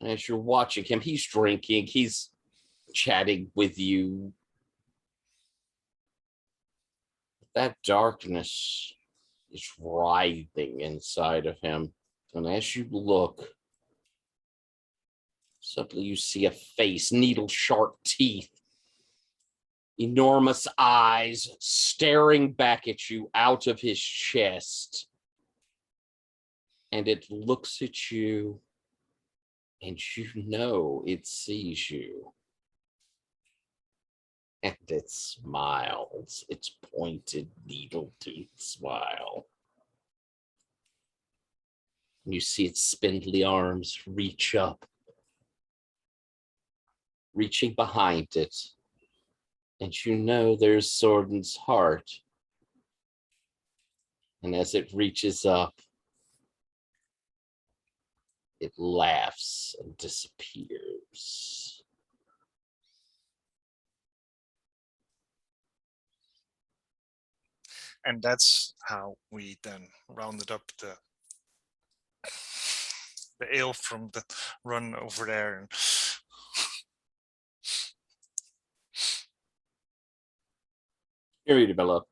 And as you're watching him, he's drinking, he's chatting with you. That darkness is writhing inside of him. And as you look, suddenly you see a face, needle sharp teeth, enormous eyes staring back at you out of his chest. And it looks at you, and you know it sees you. And it smiles, its pointed needle-tooth smile. You see its spindly arms reach up, reaching behind it. And you know there's Sorden's heart. And as it reaches up, it laughs and disappears. And that's how we then rounded up the ale from the run over there. And Here you develop.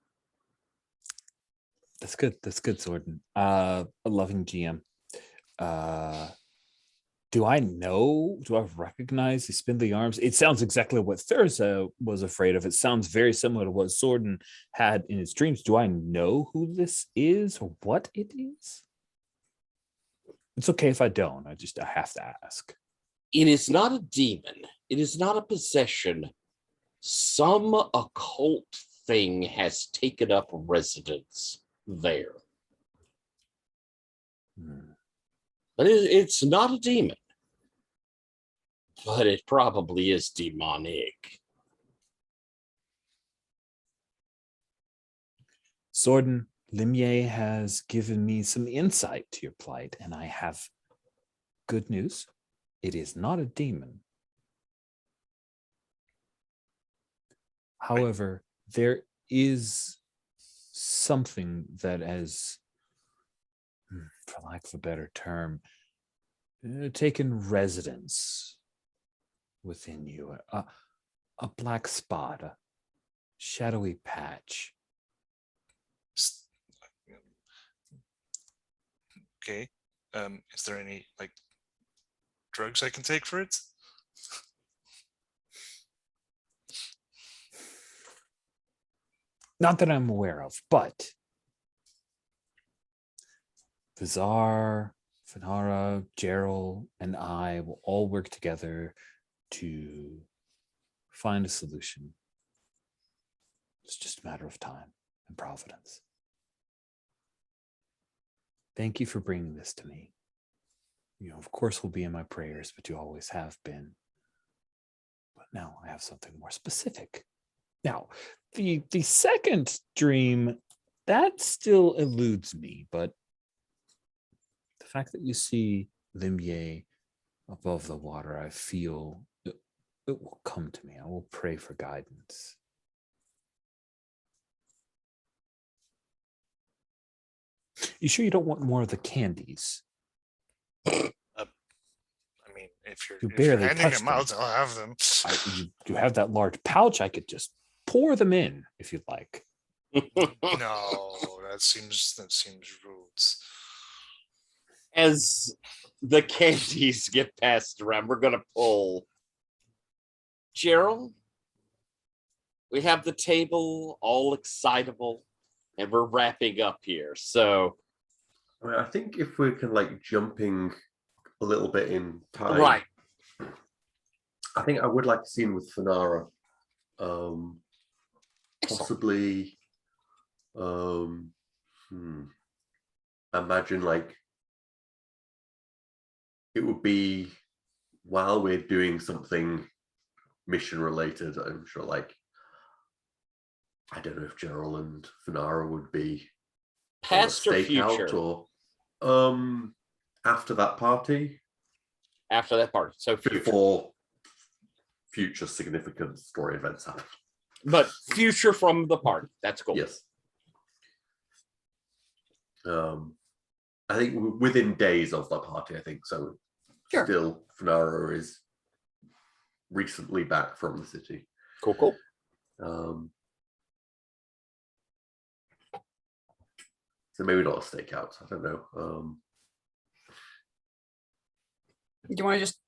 That's good. That's good, Zordon. A loving GM. Do I recognize the spindly arms? It sounds exactly what Thurza was afraid of. It sounds very similar to what Zordon had in his dreams. Do I know who this is or what it is? It's okay if I don't. I have to ask. It is not a demon. It is not a possession. Some occult thing has taken up residence there. But it's not a demon. But it probably is demonic. Zordon, Limier has given me some insight to your plight, and I have good news. It is not a demon. However, there is something that has, for lack of a better term, taken residence within you. A black spot, a shadowy patch. okay, is there any like drugs I can take for it? Not that I'm aware of, but Vizar, Fanara, Gerald, and I will all work together to find a solution. It's just a matter of time and providence. Thank you for bringing this to me. you of course, will be in my prayers, but you always have been. But now I have something more specific. Now, the second dream, that still eludes me, but the fact that you see Limye above the water, I feel it will come to me. I will pray for guidance. You sure you don't want more of the candies? I mean, if you're, You if you're barely handing touched them out, I'll have them. You have that large pouch. I could just pour them in if you'd like. No, that seems rude. As the candies get passed around, we're gonna pull Gerald. We have the table all excitable, and we're wrapping up here. So, I mean, I think if we can like jumping a little bit in time, right. I think I would like a scene with Fanara. Excellent. Possibly imagine like it would be while we're doing something mission related. I'm sure, like, I don't know if Gerald and Fanara would be on a Past or stakeout future? or after that party, After that part. So future. before future significant story events happen. But future from the party. That's cool. Yes. I think within days of the party, I think so. Sure. Still, Fanara is recently back from the city. Cool. So maybe not a stakeout. I don't know. Do you want to just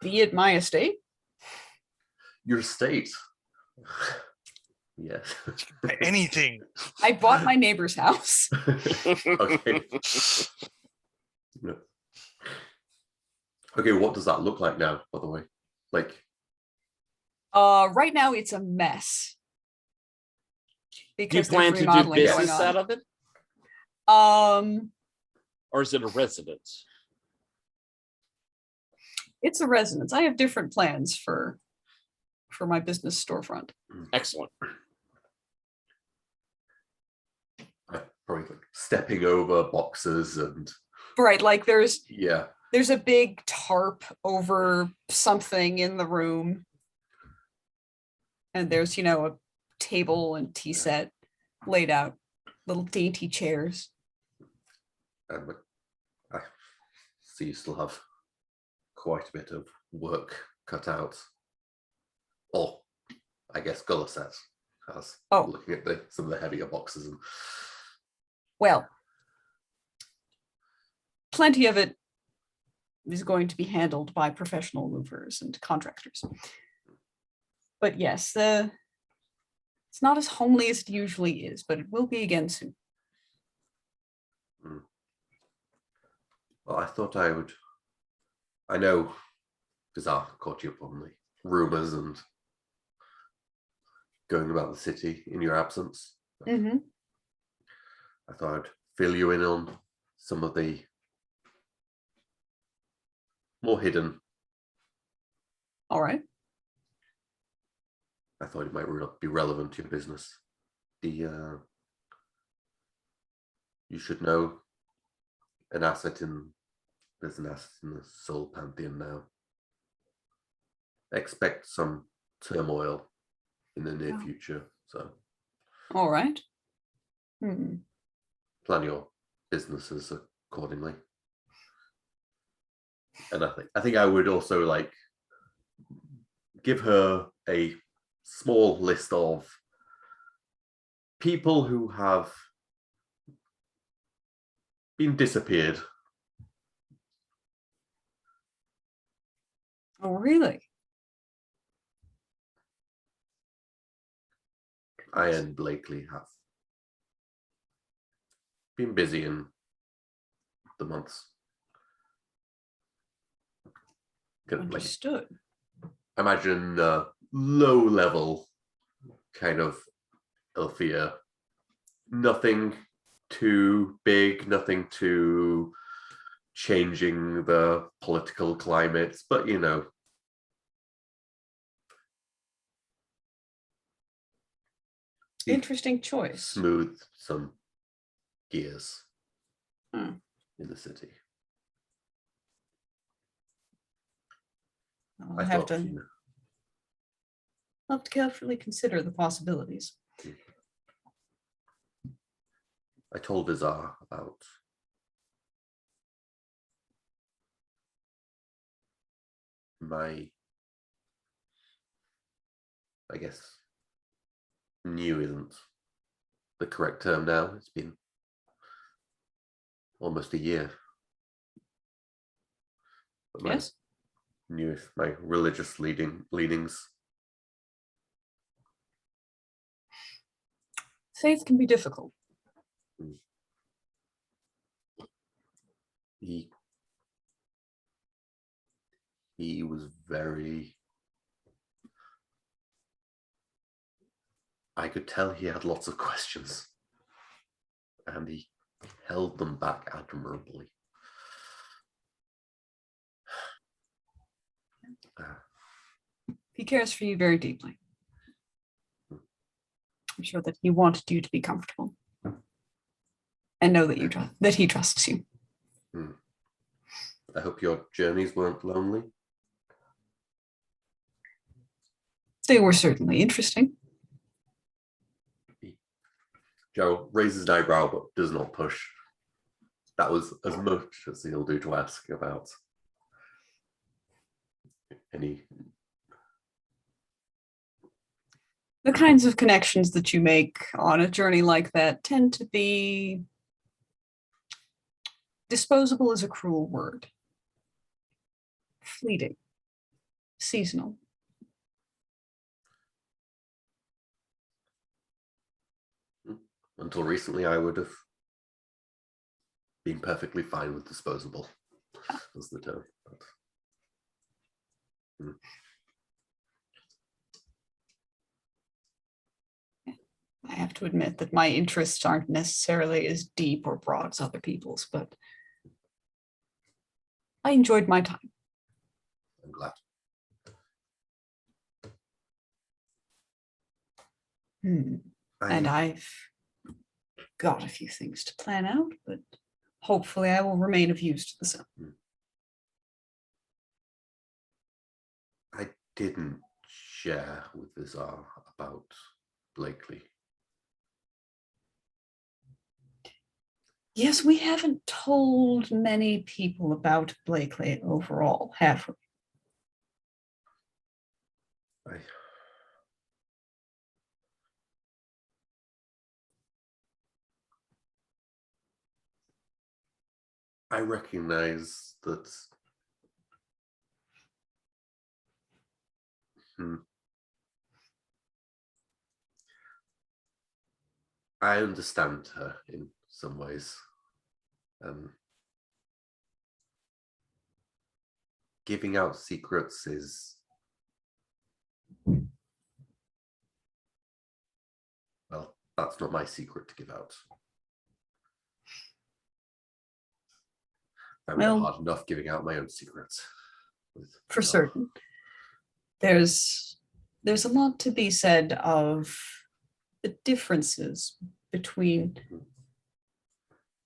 be at my estate? Your estate. Yes. Anything. I bought my neighbor's house. Okay. No. Okay, what does that look like now, by the way? Like, Right now it's a mess. Do you Because plan there's to do remodeling going business on. out of it? Or is it a residence? It's a residence. I have different plans for my business storefront. Excellent. probably like stepping over boxes and Right, like there's yeah. a big tarp over something in the room. And there's, a table and tea set laid out, little dainty chairs. And I see you still have quite a bit of work cut out. Or I guess Gullah says, as looking at some of the heavier boxes. And well, plenty of it is going to be handled by professional movers and contractors. But yes, it's not as homely as it usually is, but it will be again soon. Well, I thought I know Bizarre caught you up on the rumors and going about the city in your absence. Mm-hmm. I thought I'd fill you in on some of the more hidden. All right. I thought it might be relevant to your business. You should know there's an asset in the Soul Pantheon now. Expect some turmoil in the near future. So all right. Plan your businesses accordingly. And I think I would also like give her a small list of people who have been disappeared. Oh, really? I and Blakely have been busy in the months. Understood. Imagine low level kind of Althea. Nothing too big, nothing too changing the political climate, but you know, he Interesting choice. smoothed some gears Hmm. in the city. I'll I have thought, to you know, have to carefully consider the possibilities. I told Azar about my, I guess, new isn't the correct term now. It's been almost a year. But my Yes. my religious leanings. Faith can be difficult. He was very, I could tell he had lots of questions, and he held them back admirably. He cares for you very deeply. I'm sure that he wanted you to be comfortable and know that that he trusts you. I hope your journeys weren't lonely. They were certainly interesting. Joe raises an eyebrow but does not push. That was as much as he'll do to ask about any. The kinds of connections that you make on a journey like that tend to be disposable is a cruel word. Fleeting, seasonal. Until recently, I would have been perfectly fine with disposable as the term. But, I have to admit that my interests aren't necessarily as deep or broad as other people's, but I enjoyed my time. I'm glad. And I've got a few things to plan out, but hopefully I will remain of use to the sun. I didn't share with Azar about Blakely. Yes, we haven't told many people about Blakely overall, have we? I recognize that I understand her in some ways. Giving out secrets is, well, that's not my secret to give out. I find it hard enough giving out my own secrets. For certain. There's a lot to be said of the differences between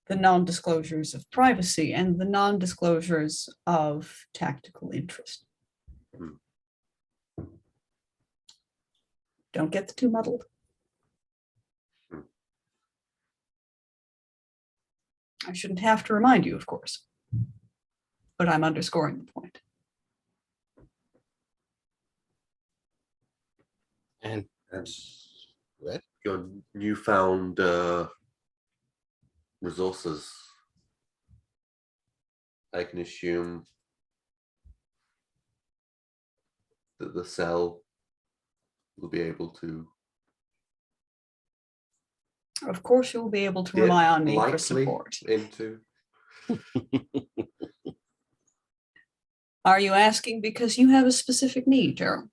the non-disclosures of privacy and the non-disclosures of tactical interest. Don't get the two muddled. I shouldn't have to remind you, of course, but I'm underscoring the point. And your newfound resources, I can assume that the cell will be able to. Of course, you'll be able to rely on me for support. Into. Are you asking because you have a specific need, Gerald?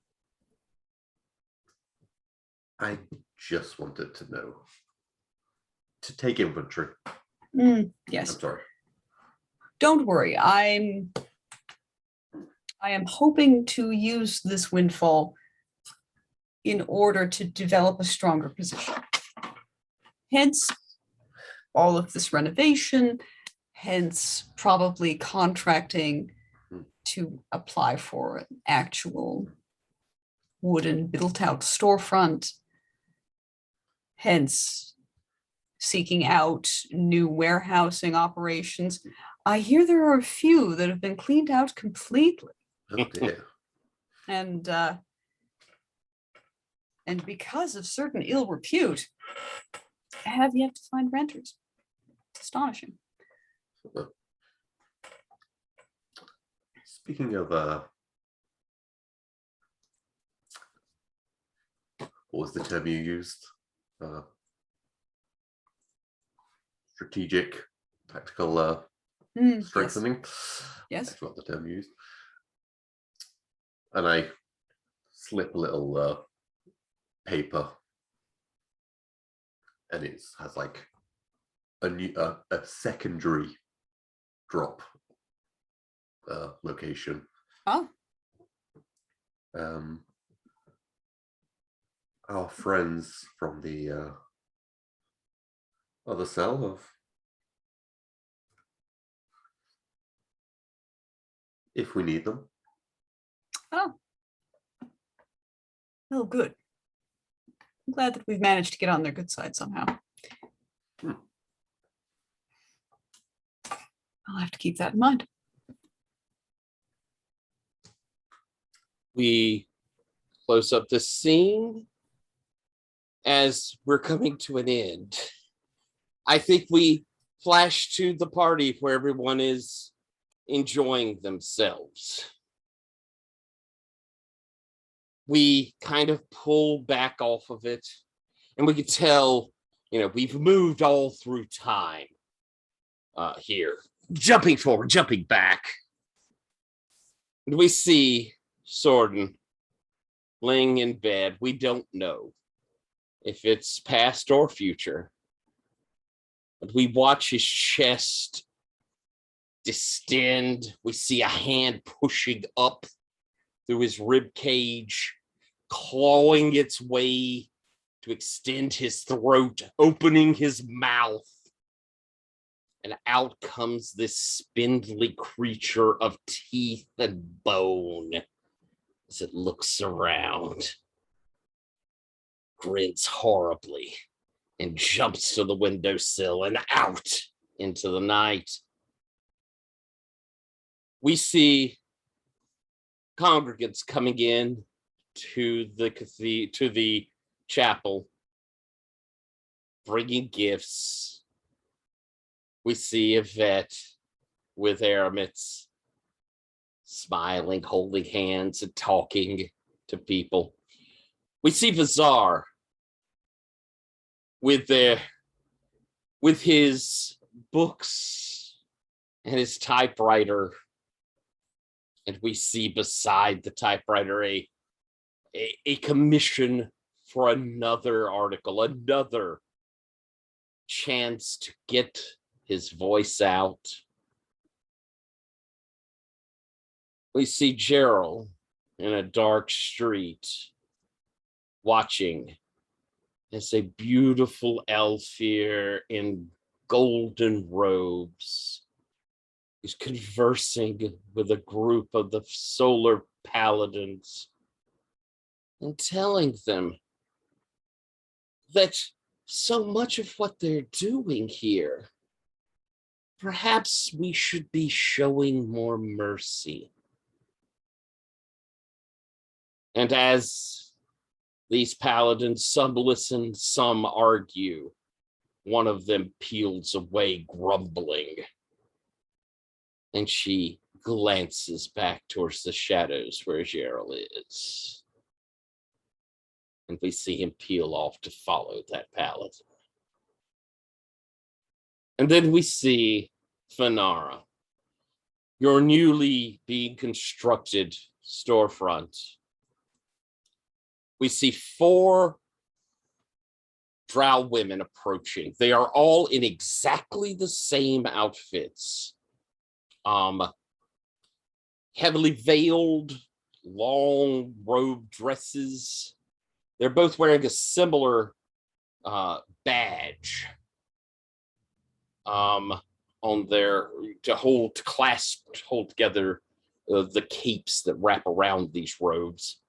I just wanted to know. To take inventory. Yes. I'm sorry. don't worry. I am hoping to use this windfall in order to develop a stronger position. Hence, all of this renovation, hence probably contracting to apply for an actual wooden built-out storefront, hence seeking out new warehousing operations. I hear there are a few that have been cleaned out completely. Oh dear. And because of certain ill repute, I have yet to find renters. It's astonishing. Speaking of what was the term you used? Strategic, tactical Yes. strengthening. Yes. That's what the term used. And I slip a little paper, and it has like a secondary drop location. Oh, Our friends from the other cell have, if we need them. oh, good. I'm glad that we've managed to get on their good side somehow. I'll have to keep that in mind. We close up the scene as we're coming to an end. I think we flash to the party where everyone is enjoying themselves. We kind of pull back off of it, and we can tell, we've moved all through time here. Jumping forward, jumping back. And we see Sorden laying in bed. We don't know if it's past or future, but we watch his chest distend. We see a hand pushing up through his rib cage, clawing its way to extend his throat, opening his mouth. And out comes this spindly creature of teeth and bone as it looks around, grins horribly, and jumps to the windowsill and out into the night. We see congregants coming in to the chapel, bringing gifts. We see Yvette with Aramis smiling, holding hands, and talking to people. We see Vazar with his books and his typewriter. And we see beside the typewriter a commission for another article, another chance to get his voice out. We see Gerald in a dark street watching as a beautiful elf here in golden robes is conversing with a group of the solar paladins and telling them that so much of what they're doing here, perhaps we should be showing more mercy. And as these paladins, some listen, some argue, one of them peels away grumbling. And she glances back towards the shadows where Gerald is. And we see him peel off to follow that paladin. And then we see Fenara, your newly being constructed storefront. We see 4 drow women approaching. They are all in exactly the same outfits. heavily veiled, long robe dresses. They're both wearing a similar badge on their to hold together the capes that wrap around these robes.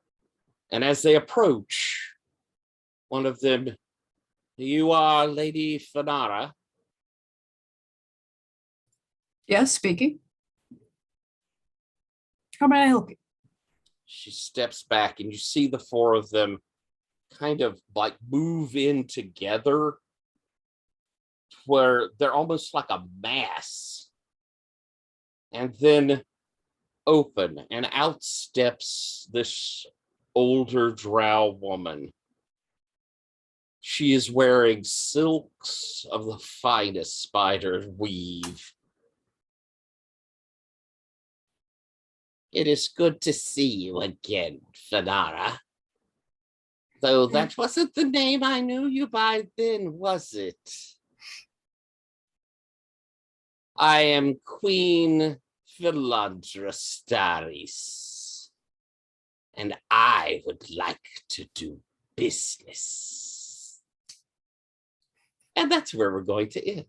And as they approach, one of them, "You are Lady Fanara?" Yes, speaking. How may I help you? She steps back, and you see the four of them kind of like move in together, where they're almost like a mass, and then open, and out steps this older drow woman. She is wearing silks of the finest spider weave. "It is good to see you again, Fanara. Though that wasn't the name I knew you by then, was it? I am Queen Philandra Staris, and I would like to do business." And that's where we're going to end.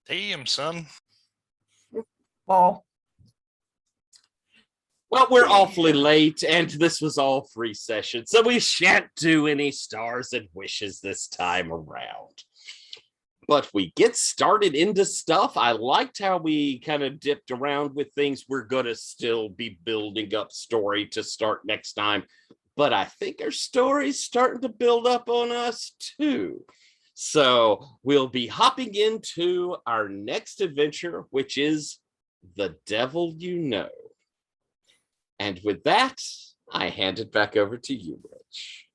Damn, son. Well, Well, we're awfully late, and this was all free session, so we shan't do any stars and wishes this time around. But we get started into stuff. I liked how we kind of dipped around with things. We're going to still be building up story to start next time, but I think our story's starting to build up on us too. So we'll be hopping into our next adventure, which is The Devil You Know. And with that, I hand it back over to you, Rich.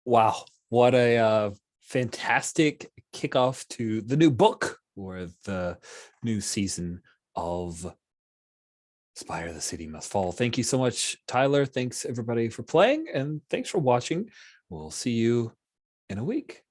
Wow, what a fantastic kickoff to the new book or the new season of Spire, the City Must Fall. Thank you so much, Tyler. Thanks everybody for playing, and thanks for watching. We'll see you in a week.